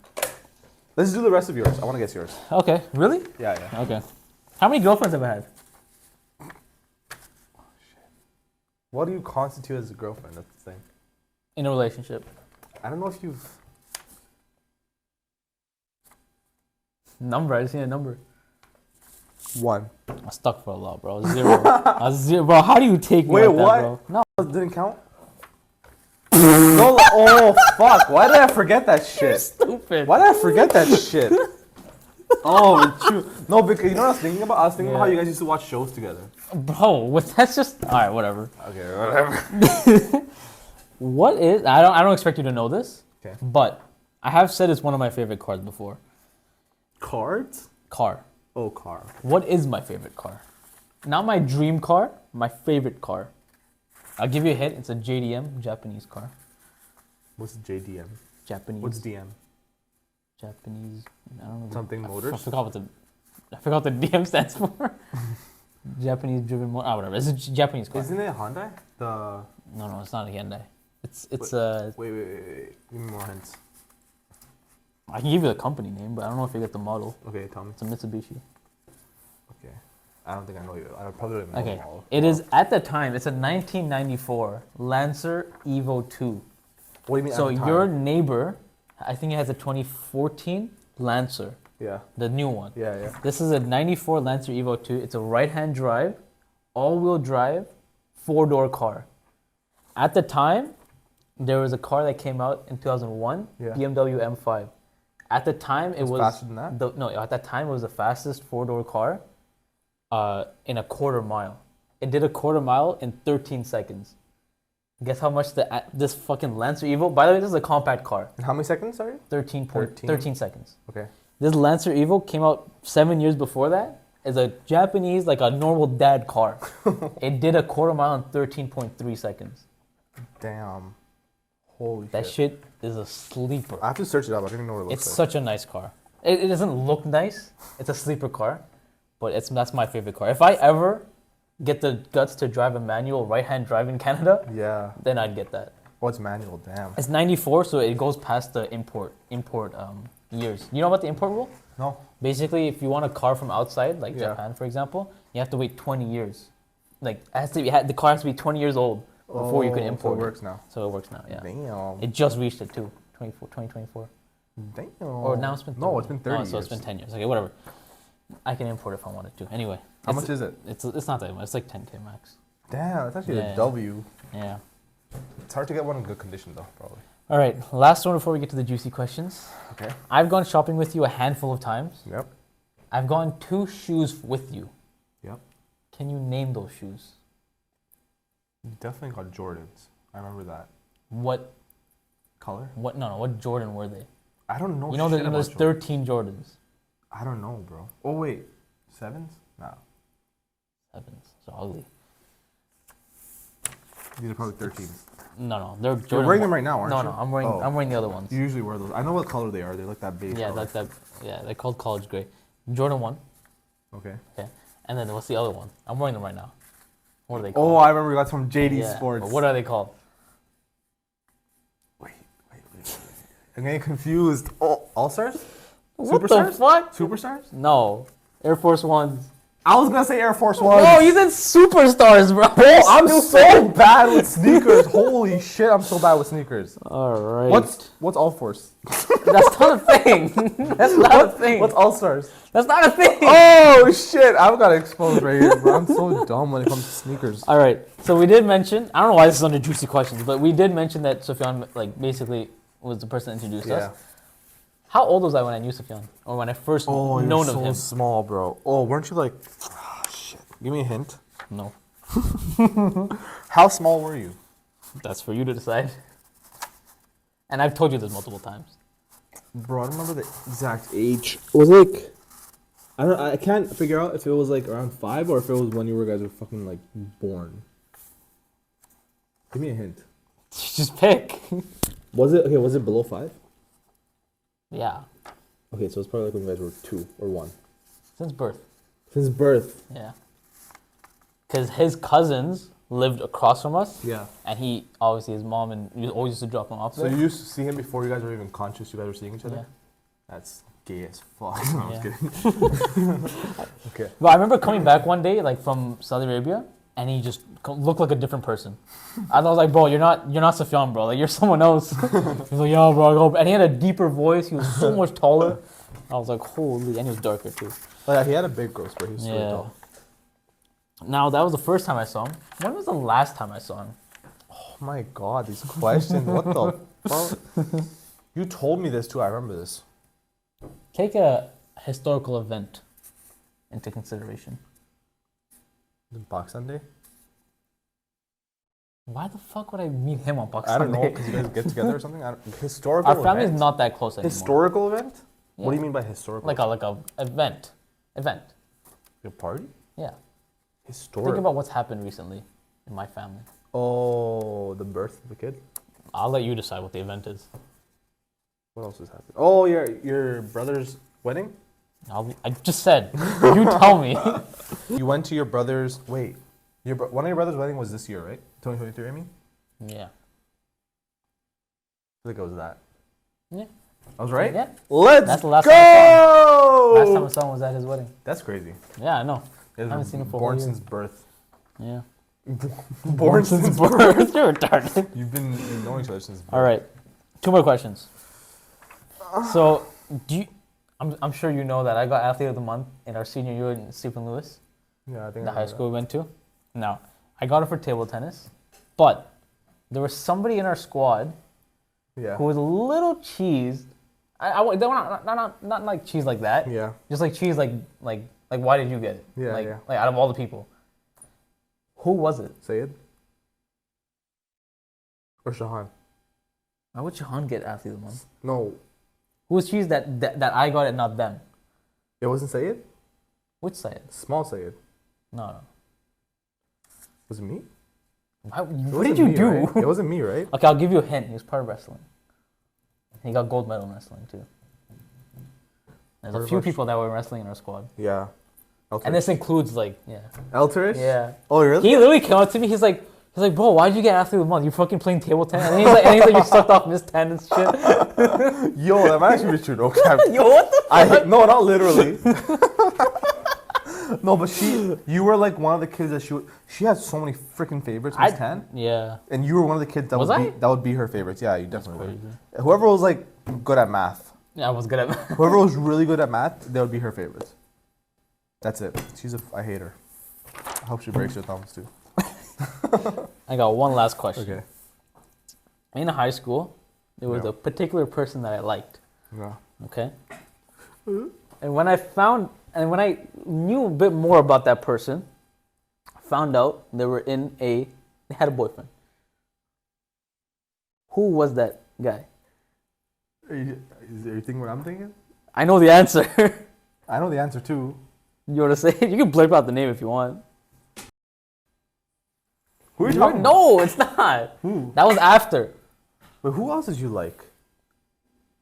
Speaker 2: Let's do the rest of yours. I want to guess yours.
Speaker 1: Okay. Really?
Speaker 2: Yeah.
Speaker 1: Okay. How many girlfriends have I had?
Speaker 2: What do you constitute as a girlfriend? That's the thing.
Speaker 1: In a relationship.
Speaker 2: I don't know if you've.
Speaker 1: Number. I just need a number.
Speaker 2: 1.
Speaker 1: I was stuck for a lot, bro. 0. I was 0, bro. How do you take me
Speaker 2: Wait,
Speaker 1: like that,
Speaker 2: what?
Speaker 1: bro? No.
Speaker 2: It didn't count? No, oh, fuck. Why did I forget that
Speaker 1: You're
Speaker 2: shit?
Speaker 1: stupid.
Speaker 2: Why did I forget that shit? Oh, true. No, because you know what I was thinking about? I was thinking about how you guys used to watch shows together.
Speaker 1: Bro, that's just... All right, whatever.
Speaker 2: Okay, whatever.
Speaker 1: What is... I don't expect you to know this.
Speaker 2: Okay.
Speaker 1: But I have said it's one of my favorite cars before.
Speaker 2: Cards?
Speaker 1: Car.
Speaker 2: Oh, car.
Speaker 1: What is my favorite car? Not my dream car, my favorite car. I'll give you a hint. It's a JDM, Japanese car.
Speaker 2: What's JDM?
Speaker 1: Japanese.
Speaker 2: What's DM?
Speaker 1: Japanese. I don't know.
Speaker 2: Something
Speaker 1: I
Speaker 2: motors?
Speaker 1: forgot what the DM stands for. Japanese driven motor. Ah, whatever. It's a Japanese car.
Speaker 2: Isn't it a Hyundai?
Speaker 1: No, it's not a Hyundai. It's
Speaker 2: Wait. Give me more hints.
Speaker 1: I can give you the company name, but I don't know if you get the model.
Speaker 2: Okay, tell me.
Speaker 1: It's a Mitsubishi.
Speaker 2: Okay. I don't think I know you. I probably don't even know
Speaker 1: Okay.
Speaker 2: the model.
Speaker 1: It is at the time. It's a 1994 Lancer Evo 2.
Speaker 2: What do you mean
Speaker 1: So
Speaker 2: at the time?
Speaker 1: your neighbor, I think it has a 2014 Lancer,
Speaker 2: Yeah.
Speaker 1: the new one.
Speaker 2: Yeah.
Speaker 1: This is a 94 Lancer Evo 2. It's a right-hand drive, all-wheel drive, 4-door car. At the time, there was a car that came out in 2001,
Speaker 2: Yeah.
Speaker 1: BMW M5. At the time, it was
Speaker 2: faster than that?
Speaker 1: No, at that time, it was the fastest 4-door car in a quarter mile. It did a quarter mile in 13 seconds. Guess how much this fucking Lancer Evo... By the way, this is a compact car.
Speaker 2: How many seconds, sorry?
Speaker 1: 13 seconds.
Speaker 2: Okay.
Speaker 1: This Lancer Evo came out 7 years before that as a Japanese, like a normal dad car. It did a quarter mile in 13.3 seconds.
Speaker 2: Damn. Holy
Speaker 1: That shit is a sleeper.
Speaker 2: I have to search it up. I don't even know what it looks
Speaker 1: It's
Speaker 2: like.
Speaker 1: such a nice car. It doesn't look nice. It's a sleeper car, but that's my favorite car. If I ever get the guts to drive a manual right-hand drive in Canada,
Speaker 2: Yeah.
Speaker 1: then I'd get that.
Speaker 2: Oh, it's manual. Damn.
Speaker 1: It's 94, so it goes past the import years. You know about the import rule?
Speaker 2: No.
Speaker 1: Basically, if you want a car from outside, like
Speaker 2: Yeah.
Speaker 1: Japan, for example, you have to wait 20 years. Like, the car has to be 20 years old before you can import
Speaker 2: So it works now.
Speaker 1: So it works now, yeah.
Speaker 2: Damn.
Speaker 1: It just reached it too, 2024.
Speaker 2: Damn.
Speaker 1: Or now it's been 30.
Speaker 2: No, it's been 30
Speaker 1: Oh, so it's
Speaker 2: years.
Speaker 1: been 10 years. Okay, whatever. I can import if I wanted to. Anyway.
Speaker 2: How much is it?
Speaker 1: It's not that much. It's like 10K max.
Speaker 2: Damn, that's actually
Speaker 1: Yeah.
Speaker 2: a W.
Speaker 1: Yeah.
Speaker 2: It's hard to get one in good condition, though, probably.
Speaker 1: All right, last one before we get to the juicy questions.
Speaker 2: Okay.
Speaker 1: I've gone shopping with you a handful of times.
Speaker 2: Yep.
Speaker 1: I've gone 2 shoes with you.
Speaker 2: Yep.
Speaker 1: Can you name those shoes?
Speaker 2: You definitely got Jordans. I remember that.
Speaker 1: What
Speaker 2: Color?
Speaker 1: No, what Jordan were they?
Speaker 2: I don't know.
Speaker 1: You know,
Speaker 2: shit
Speaker 1: there's
Speaker 2: about Jordans.
Speaker 1: 13 Jordans.
Speaker 2: I don't know, bro. Oh wait, 7s? No,
Speaker 1: 7s. So ugly.
Speaker 2: these are probably 13s.
Speaker 1: No, they're Jordan.
Speaker 2: You're wearing them right now, aren't
Speaker 1: No,
Speaker 2: you?
Speaker 1: no, I'm wearing the other ones.
Speaker 2: You usually wear those. I know what color they are. They're like that beige
Speaker 1: Yeah,
Speaker 2: color.
Speaker 1: like that. Yeah, they're called college gray. Jordan 1.
Speaker 2: Okay.
Speaker 1: Okay. And then what's the other one? I'm wearing them right now. What are they
Speaker 2: Oh,
Speaker 1: called?
Speaker 2: I remember that's from JD
Speaker 1: Yeah,
Speaker 2: Sports.
Speaker 1: but what are they called?
Speaker 2: Wait. I'm getting confused. Oh, All Stars?
Speaker 1: What the
Speaker 2: Superstars?
Speaker 1: fuck?
Speaker 2: Superstars?
Speaker 1: No. Air Force Ones.
Speaker 2: I was gonna say Air Force One.
Speaker 1: No, you said superstars, bro.
Speaker 2: Oh, I'm so bad with sneakers. Holy shit, I'm so bad with sneakers.
Speaker 1: All right.
Speaker 2: What's All Force?
Speaker 1: That's not a thing. That's not a thing.
Speaker 2: What's All Stars?
Speaker 1: That's not a thing.
Speaker 2: Oh shit, I've got exposed right here, bro. I'm so dumb when it comes to sneakers.
Speaker 1: All right. So we did mention. I don't know why this is under juicy questions, but we did mention that Sufyan, like, basically was the person that introduced us. How old was I when I knew Sufyan, or when I first known
Speaker 2: you're
Speaker 1: of
Speaker 2: so
Speaker 1: him?
Speaker 2: small, bro. Oh, weren't you like? Shit. Give me a hint.
Speaker 1: No.
Speaker 2: How small were you?
Speaker 1: That's for you to decide. And I've told you this multiple times.
Speaker 2: Bro, I don't remember the exact age. It was like, I can't figure out if it was like around 5 or if it was when you guys were fucking like born. Give me a hint.
Speaker 1: Just pick.
Speaker 2: Was it below 5?
Speaker 1: Yeah.
Speaker 2: Okay, so it's probably like when you guys were 2 or 1.
Speaker 1: Since birth.
Speaker 2: Since birth.
Speaker 1: Yeah. Because his cousins lived across from us.
Speaker 2: Yeah.
Speaker 1: And he, obviously, his mom and we always used to drop him off
Speaker 2: So
Speaker 1: there.
Speaker 2: you used to see him before you guys were even conscious you guys were seeing each other?
Speaker 1: Yeah.
Speaker 2: That's gay as fuck. No, I'm
Speaker 1: Yeah.
Speaker 2: just kidding. Okay.
Speaker 1: But I remember coming back one day, like from Saudi Arabia, and he just looked like a different person. I was like, bro, you're not Sufyan, bro. Like, you're someone else. He's like, yeah, bro. And he had a deeper voice. He was so much taller. I was like, holy, and he was darker too.
Speaker 2: Oh yeah, he had a big growth spurt. He was really
Speaker 1: Yeah.
Speaker 2: tall.
Speaker 1: Now that was the first time I saw him. When was the last time I saw him?
Speaker 2: Oh my god, these questions. What the fuck? You told me this too. I remember this.
Speaker 1: Take a historical event into consideration.
Speaker 2: Pakistan Day?
Speaker 1: Why the fuck would I meet him on
Speaker 2: I
Speaker 1: Pakistan
Speaker 2: don't know,
Speaker 1: Day?
Speaker 2: because you guys get together or something? Historical
Speaker 1: Our family's
Speaker 2: event?
Speaker 1: not that close anymore.
Speaker 2: Historical event?
Speaker 1: Yeah.
Speaker 2: What do you mean by historical?
Speaker 1: Like a event. Event.
Speaker 2: a party?
Speaker 1: Yeah.
Speaker 2: Historic.
Speaker 1: Think about what's happened recently in my family.
Speaker 2: Oh, the birth of the kid?
Speaker 1: I'll let you decide what the event is.
Speaker 2: What else has happened? Oh, your brother's wedding?
Speaker 1: I just said. You tell me.
Speaker 2: You went to your brother's... Wait. One of your brother's wedding was this year, right? 2023, I mean?
Speaker 1: Yeah.
Speaker 2: I think it was that.
Speaker 1: Yeah.
Speaker 2: I was right?
Speaker 1: Yeah.
Speaker 2: Let's
Speaker 1: That's the last
Speaker 2: go!
Speaker 1: Last time I saw him was at his wedding.
Speaker 2: That's crazy.
Speaker 1: Yeah, I know.
Speaker 2: I
Speaker 1: haven't seen him for a
Speaker 2: born
Speaker 1: whole year.
Speaker 2: since birth.
Speaker 1: Yeah.
Speaker 2: Born since
Speaker 1: birth. You're retarded.
Speaker 2: You've been knowing each other since birth.
Speaker 1: All right. 2 more questions. So, I'm sure you know that I got Athlete of the Month in our senior year in Stephen Lewis,
Speaker 2: Yeah, I think
Speaker 1: the
Speaker 2: I
Speaker 1: high
Speaker 2: know
Speaker 1: school we went to. Now, I got it for table tennis, but there was somebody in our squad
Speaker 2: that. Yeah.
Speaker 1: who was a little cheesed. They were not like cheese like that.
Speaker 2: Yeah.
Speaker 1: Just like cheese, like why did you get it?
Speaker 2: Yeah,
Speaker 1: like,
Speaker 2: yeah.
Speaker 1: like out of all the people, who was it?
Speaker 2: Sayed? Or Shahan?
Speaker 1: Why would Shahan get Athlete of the Month?
Speaker 2: No.
Speaker 1: Who was cheese that I got it, not them?
Speaker 2: It wasn't Sayed?
Speaker 1: Which side?
Speaker 2: Small Sayed.
Speaker 1: No.
Speaker 2: Was it me?
Speaker 1: Why,
Speaker 2: It
Speaker 1: what
Speaker 2: wasn't
Speaker 1: did you
Speaker 2: me,
Speaker 1: do?
Speaker 2: right? It wasn't me, right?
Speaker 1: Okay, I'll give you a hint. He was part of wrestling. He got gold medal in wrestling too. There's
Speaker 2: Part
Speaker 1: a
Speaker 2: of
Speaker 1: few
Speaker 2: our
Speaker 1: people that were wrestling in our squad,
Speaker 2: Yeah.
Speaker 1: and this includes like
Speaker 2: Elterish?
Speaker 1: yeah.
Speaker 2: Oh, really?
Speaker 1: He literally came up to me. He's like, bro, why'd you get Athlete of the Month? You fucking playing table tennis? And he's like, you sucked off Miss Ten and shit.
Speaker 2: Yo, that might actually be true. No cap.
Speaker 1: Yo, what the?
Speaker 2: No, not literally. No, but you were like one of the kids that she had so many freaking favorites, Miss Tan.
Speaker 1: Yeah.
Speaker 2: And you were one of the kids that would be her favorites. Yeah, you definitely would. Whoever was like good at math.
Speaker 1: Yeah, I was good at.
Speaker 2: Whoever was really good at math, they would be her favorites. That's it. I hate her. I hope she breaks her thumbs too.
Speaker 1: I got one last question.
Speaker 2: Okay.
Speaker 1: In high school, there was a particular person that I liked.
Speaker 2: Yeah.
Speaker 1: Okay. And when I knew a bit more about that person, found out they had a boyfriend. Who was that guy?
Speaker 2: Is you thinking what I'm thinking?
Speaker 1: I know the answer.
Speaker 2: I know the answer too.
Speaker 1: You want to say it? You can blurt out the name if you want.
Speaker 2: Who are you talking about?
Speaker 1: No, it's not.
Speaker 2: Who?
Speaker 1: That was after.
Speaker 2: Wait, who else did you like?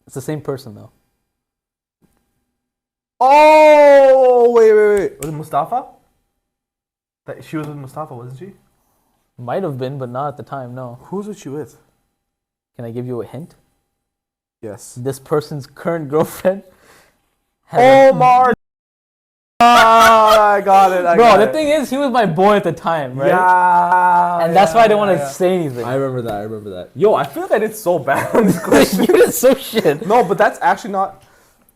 Speaker 1: It's the same person though.
Speaker 2: Oh, wait. Was it Mustafa? She was with Mustafa, wasn't she?
Speaker 1: Might have been, but not at the time. No.
Speaker 2: Who was she with?
Speaker 1: Can I give you a hint?
Speaker 2: Yes.
Speaker 1: This person's current girlfriend.
Speaker 2: Omar. I got it.
Speaker 1: Bro, the thing is, he was my boy at the time, right?
Speaker 2: Yeah.
Speaker 1: And that's why I didn't want to say anything.
Speaker 2: I remember that. Yo, I feel like I did so bad on this question.
Speaker 1: You did so shit.
Speaker 2: No, but that's actually not.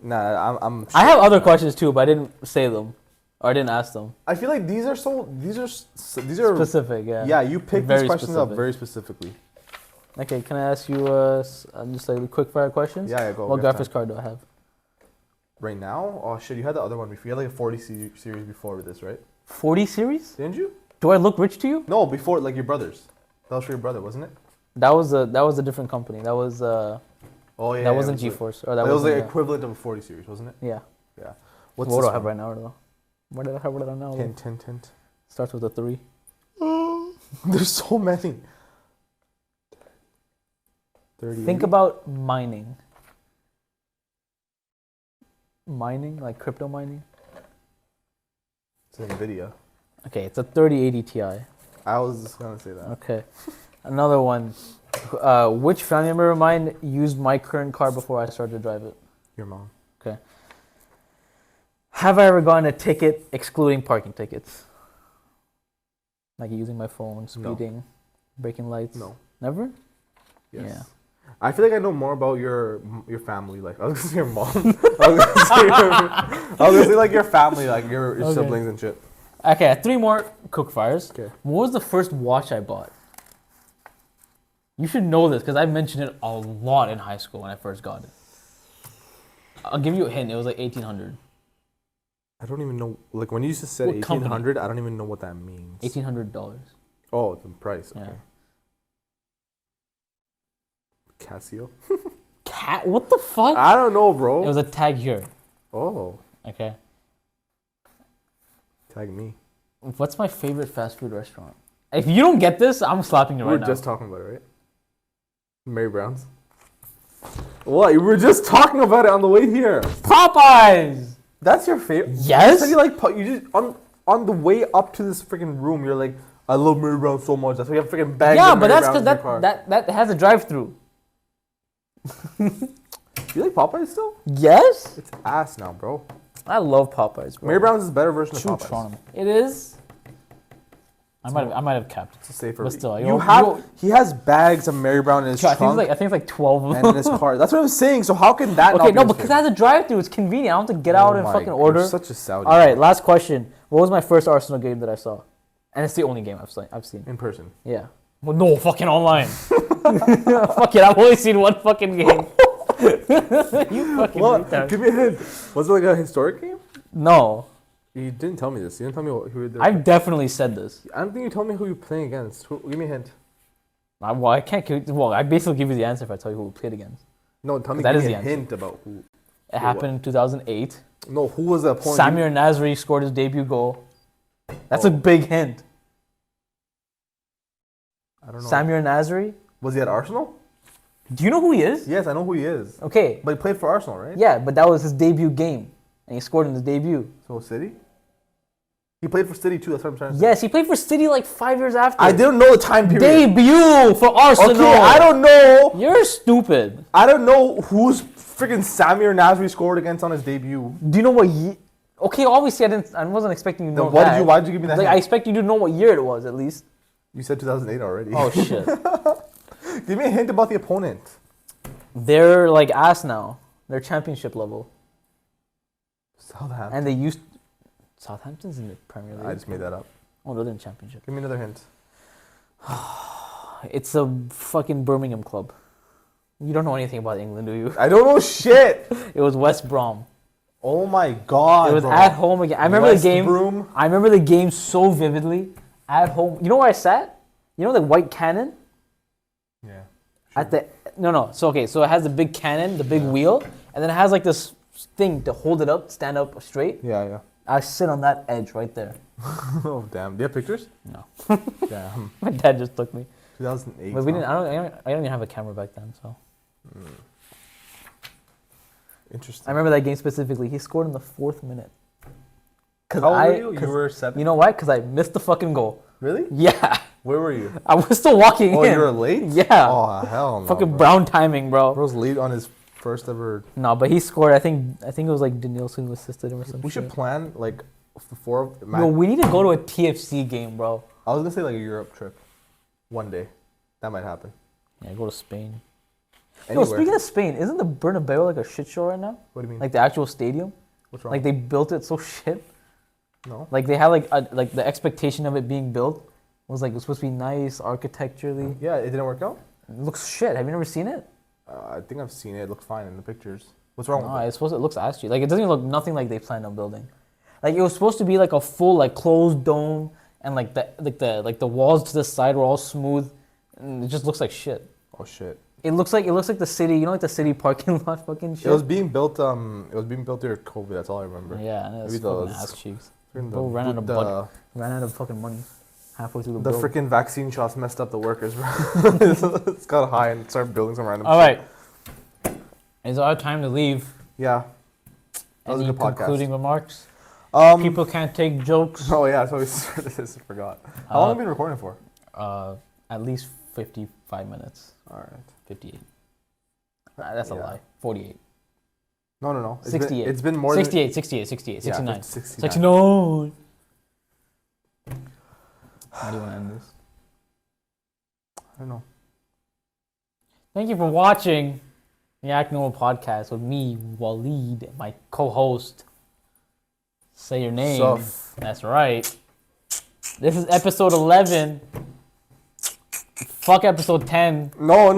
Speaker 2: Nah, I'm.
Speaker 1: I have other questions too, but I didn't say them, or I didn't ask them.
Speaker 2: I feel like these are
Speaker 1: Specific, yeah.
Speaker 2: Yeah, you picked
Speaker 1: Very
Speaker 2: these questions up
Speaker 1: specific.
Speaker 2: very specifically.
Speaker 1: Okay, can I ask you just like quick fire questions?
Speaker 2: Yeah, go.
Speaker 1: What graphics card do I have?
Speaker 2: Right now? Oh shit, you had the other one before. You had like a 40 series before this, right?
Speaker 1: 40 series?
Speaker 2: Didn't you?
Speaker 1: Do I look rich to you?
Speaker 2: No, before, like your brother's. That was for your brother, wasn't it?
Speaker 1: That was a different company. That was
Speaker 2: Oh yeah.
Speaker 1: that wasn't GeForce, or that
Speaker 2: was
Speaker 1: wasn't
Speaker 2: like equivalent of a 40 series, wasn't it?
Speaker 1: yeah.
Speaker 2: Yeah.
Speaker 1: What do I have right now though? What did I have right now?
Speaker 2: Tint.
Speaker 1: Starts with a 3.
Speaker 2: There's so many. 30.
Speaker 1: Think about mining. Mining, like crypto mining.
Speaker 2: It's NVIDIA.
Speaker 1: Okay, it's a 3080 Ti.
Speaker 2: I was just gonna say that.
Speaker 1: Okay. Another one. Which family member of mine used my current car before I started to drive it?
Speaker 2: Your mom.
Speaker 1: Okay. Have I ever gotten a ticket excluding parking tickets? Like using my phone,
Speaker 2: No.
Speaker 1: speeding, braking lights?
Speaker 2: No.
Speaker 1: Never?
Speaker 2: Yes.
Speaker 1: Yeah.
Speaker 2: I feel like I know more about your family. Like I was gonna say your mom. I was gonna say like your family, like your
Speaker 1: Okay.
Speaker 2: siblings and shit.
Speaker 1: Okay, 3 more cook fires.
Speaker 2: Okay.
Speaker 1: What was the first watch I bought? You should know this because I mentioned it a lot in high school when I first got it. I'll give you a hint. It was like 1800.
Speaker 2: I don't even know. Like when you just said
Speaker 1: What company?
Speaker 2: 1800, I don't even know what that means.
Speaker 1: $1,800.
Speaker 2: Oh, the price. Okay.
Speaker 1: Yeah.
Speaker 2: Casio.
Speaker 1: Cat? What the fuck?
Speaker 2: I don't know, bro.
Speaker 1: It was a tag here.
Speaker 2: Oh,
Speaker 1: Okay.
Speaker 2: tag me.
Speaker 1: What's my favorite fast food restaurant? If you don't get this, I'm slapping you
Speaker 2: We
Speaker 1: right
Speaker 2: were
Speaker 1: now.
Speaker 2: just talking about it, right? Mary Brown's. What? You were just talking about it on the way here.
Speaker 1: Popeyes.
Speaker 2: That's your favorite.
Speaker 1: Yes.
Speaker 2: You said you like you just on the way up to this freaking room. You're like, I love Mary Brown's so much. That's why you have freaking bags.
Speaker 1: Yeah,
Speaker 2: of
Speaker 1: but
Speaker 2: Mary
Speaker 1: that's
Speaker 2: Brown's
Speaker 1: because
Speaker 2: in your car.
Speaker 1: that has a drive-through.
Speaker 2: You like Popeyes still?
Speaker 1: Yes.
Speaker 2: It's ass now, bro.
Speaker 1: I love Popeyes, bro.
Speaker 2: Mary Brown's is a better version of
Speaker 1: True
Speaker 2: Popeyes.
Speaker 1: Toronto. It is. I might have capped.
Speaker 2: It's a safer.
Speaker 1: But still,
Speaker 2: he has bags of Mary Brown in his
Speaker 1: I
Speaker 2: trunk
Speaker 1: think it's like 12 of
Speaker 2: and
Speaker 1: them.
Speaker 2: in his car. That's what I'm saying. So how can that
Speaker 1: Okay,
Speaker 2: not be
Speaker 1: no,
Speaker 2: his
Speaker 1: because it
Speaker 2: favorite?
Speaker 1: has a drive-through. It's convenient. I don't have to get out and
Speaker 2: my-
Speaker 1: fucking
Speaker 2: you're
Speaker 1: order.
Speaker 2: such a Saudi.
Speaker 1: All right, last question. What was my first Arsenal game that I saw? And it's the only game I've seen.
Speaker 2: In person.
Speaker 1: Yeah. Well, no, fucking online. Fuck it, I've only seen one fucking game. You fucking
Speaker 2: What?
Speaker 1: retard.
Speaker 2: Give me a hint. Was it like a historic game?
Speaker 1: No,
Speaker 2: You didn't tell me this. You didn't tell me who you were.
Speaker 1: I've definitely said this.
Speaker 2: I don't think you told me who you're playing against. Give me a hint.
Speaker 1: I can't. Well, I basically give you the answer if I tell you who we played against.
Speaker 2: No, tell me.
Speaker 1: That
Speaker 2: Give
Speaker 1: is
Speaker 2: me
Speaker 1: the
Speaker 2: a
Speaker 1: answer.
Speaker 2: hint about who.
Speaker 1: It happened in 2008.
Speaker 2: No, who was the opponent?
Speaker 1: Samir Nasri scored his debut goal. That's a big hint.
Speaker 2: I don't know.
Speaker 1: Samir Nasri.
Speaker 2: Was he at Arsenal?
Speaker 1: Do you know who he is?
Speaker 2: Yes, I know who he is.
Speaker 1: Okay.
Speaker 2: But he played for Arsenal, right?
Speaker 1: Yeah, but that was his debut game, and he scored in his debut.
Speaker 2: So City. He played for City too. That's what I'm trying to say.
Speaker 1: Yes, he played for City like 5 years after.
Speaker 2: I didn't know the time period.
Speaker 1: Debut for Arsenal.
Speaker 2: Okay, I don't know.
Speaker 1: You're stupid.
Speaker 2: I don't know who's freaking Samir Nasri scored against on his debut.
Speaker 1: Do you know what year? Okay, obviously I wasn't expecting you to know
Speaker 2: Then
Speaker 1: that.
Speaker 2: why did you give me that?
Speaker 1: Like, I
Speaker 2: hint?
Speaker 1: expect you to know what year it was at least.
Speaker 2: You said 2008 already.
Speaker 1: Oh shit.
Speaker 2: Give me a hint about the opponent.
Speaker 1: They're like ass now. They're championship level,
Speaker 2: Southampton.
Speaker 1: and they used Southampton's in the Premier League.
Speaker 2: I just made that up.
Speaker 1: Oh, they're in championship.
Speaker 2: Give me another hint.
Speaker 1: It's a fucking Birmingham club. You don't know anything about England, do you?
Speaker 2: I don't know shit.
Speaker 1: It was West Brom.
Speaker 2: Oh my god.
Speaker 1: It was
Speaker 2: bro.
Speaker 1: at home again. I remember
Speaker 2: West
Speaker 1: the game.
Speaker 2: Brom.
Speaker 1: I remember the game so vividly. At home. You know where I sat? You know the white cannon?
Speaker 2: Yeah.
Speaker 1: At the no. So okay, so it has the big cannon, the big wheel, and then it has like this thing to hold it up, stand up straight.
Speaker 2: Yeah.
Speaker 1: I sit on that edge right there.
Speaker 2: Oh damn. Do you have pictures?
Speaker 1: No.
Speaker 2: Damn.
Speaker 1: My dad just took me.
Speaker 2: 2008.
Speaker 1: But we
Speaker 2: huh?
Speaker 1: didn't. I don't even have a camera back then, so.
Speaker 2: Interesting.
Speaker 1: I remember that game specifically. He scored in the 4th minute.
Speaker 2: How old were you? You were 7.
Speaker 1: You know why? Because I missed the fucking goal.
Speaker 2: Really?
Speaker 1: Yeah.
Speaker 2: Where were you?
Speaker 1: I was still walking
Speaker 2: Oh,
Speaker 1: in.
Speaker 2: you were late?
Speaker 1: Yeah.
Speaker 2: Oh hell no.
Speaker 1: Fucking
Speaker 2: bro.
Speaker 1: brown timing, bro.
Speaker 2: Bro's late on his first ever.
Speaker 1: No, but he scored. I think it was like Danielson who assisted him or something.
Speaker 2: We should plan like the 4 of.
Speaker 1: Yo, we need to go to a TFC game, bro.
Speaker 2: I was gonna say like a Europe trip. One day, that might happen.
Speaker 1: Yeah, go to Spain.
Speaker 2: Anywhere.
Speaker 1: Yo, speaking of Spain, isn't the Bernabeu like a shit show right now?
Speaker 2: What do you mean?
Speaker 1: Like the actual stadium?
Speaker 2: What's wrong?
Speaker 1: Like they built it so shit.
Speaker 2: No.
Speaker 1: Like they had like the expectation of it being built was like it was supposed to be nice architecturally.
Speaker 2: Yeah, it didn't work out.
Speaker 1: It looks shit. Have you never seen it?
Speaker 2: I think I've seen it. It looked fine in the pictures. What's wrong
Speaker 1: No,
Speaker 2: with it?
Speaker 1: it's supposed to, it looks ass cheap. Like it doesn't even look nothing like they planned on building. Like it was supposed to be like a full like closed dome and like the walls to the side were all smooth and it just looks like shit.
Speaker 2: Oh shit.
Speaker 1: It looks like the city, you know, like the city parking lot fucking shit.
Speaker 2: It was being built. It was being built during COVID. That's all I remember.
Speaker 1: Yeah, and it's
Speaker 2: Maybe
Speaker 1: fucking
Speaker 2: those-
Speaker 1: ass cheeks.
Speaker 2: Freaking
Speaker 1: Bro ran out of fucking money halfway through the
Speaker 2: The
Speaker 1: build.
Speaker 2: freaking vaccine shots messed up the workers, bro. It's got high and started building some random.
Speaker 1: All
Speaker 2: shit.
Speaker 1: right, it's our time to leave.
Speaker 2: Yeah. That was a
Speaker 1: Any
Speaker 2: good podcast.
Speaker 1: concluding remarks?
Speaker 2: Um.
Speaker 1: People can't take jokes.
Speaker 2: Oh yeah, so we started this. I forgot. How long have we been recording for?
Speaker 1: At least 55 minutes.
Speaker 2: All right.
Speaker 1: 58. That's a
Speaker 2: Yeah.
Speaker 1: lie. 48.
Speaker 2: No.
Speaker 1: 68.
Speaker 2: It's been more than
Speaker 1: 68, 69.
Speaker 2: 69.
Speaker 1: 69. How do you want to end this?
Speaker 2: I don't know.
Speaker 1: Thank you for watching the Act Normal podcast with me, Waleed, and my co-host. Say your name.
Speaker 2: Suf.
Speaker 1: That's right. This is episode 11. Fuck episode 10.
Speaker 2: No.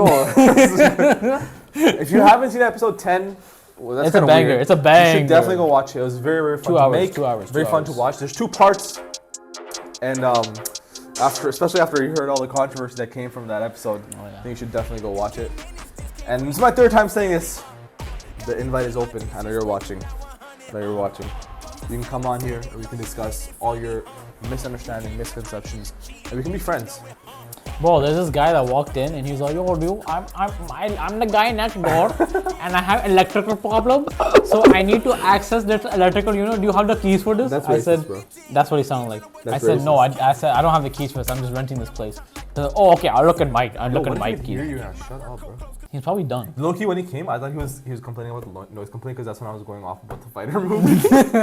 Speaker 2: If you haven't seen episode 10, well, that's
Speaker 1: It's a banger.
Speaker 2: weird.
Speaker 1: It's a banger.
Speaker 2: You should definitely go watch it. It was very, very fun to make.
Speaker 1: 2 hours.
Speaker 2: Very fun to watch. There's 2 parts, and especially after you heard all the controversy that came from that episode, I think you should definitely go watch it. And this is my 3rd time saying this. The invite is open. I know you're watching. You can come on here and we can discuss all your misunderstanding, misconceptions, and we can be friends.
Speaker 1: Bro, there's this guy that walked in and he's like, "Yo, dude, I'm the guy next door, and I have electrical problem, so I need to access this electrical unit. Do you have the keys for this?"
Speaker 2: That's
Speaker 1: I
Speaker 2: racist,
Speaker 1: said,
Speaker 2: bro.
Speaker 1: "That's what he sounded like."
Speaker 2: That's
Speaker 1: I said,
Speaker 2: racist.
Speaker 1: "No, I said I don't have the keys for this. I'm just renting this place." He's like, "Oh, okay. I'll look at Mike. I'll look at Mike keys."
Speaker 2: Hear you now. Shut up, bro.
Speaker 1: He's probably done.
Speaker 2: Low-key, when he came, I thought he was complaining about the noise complaint because that's when I was going off about the fighter movie.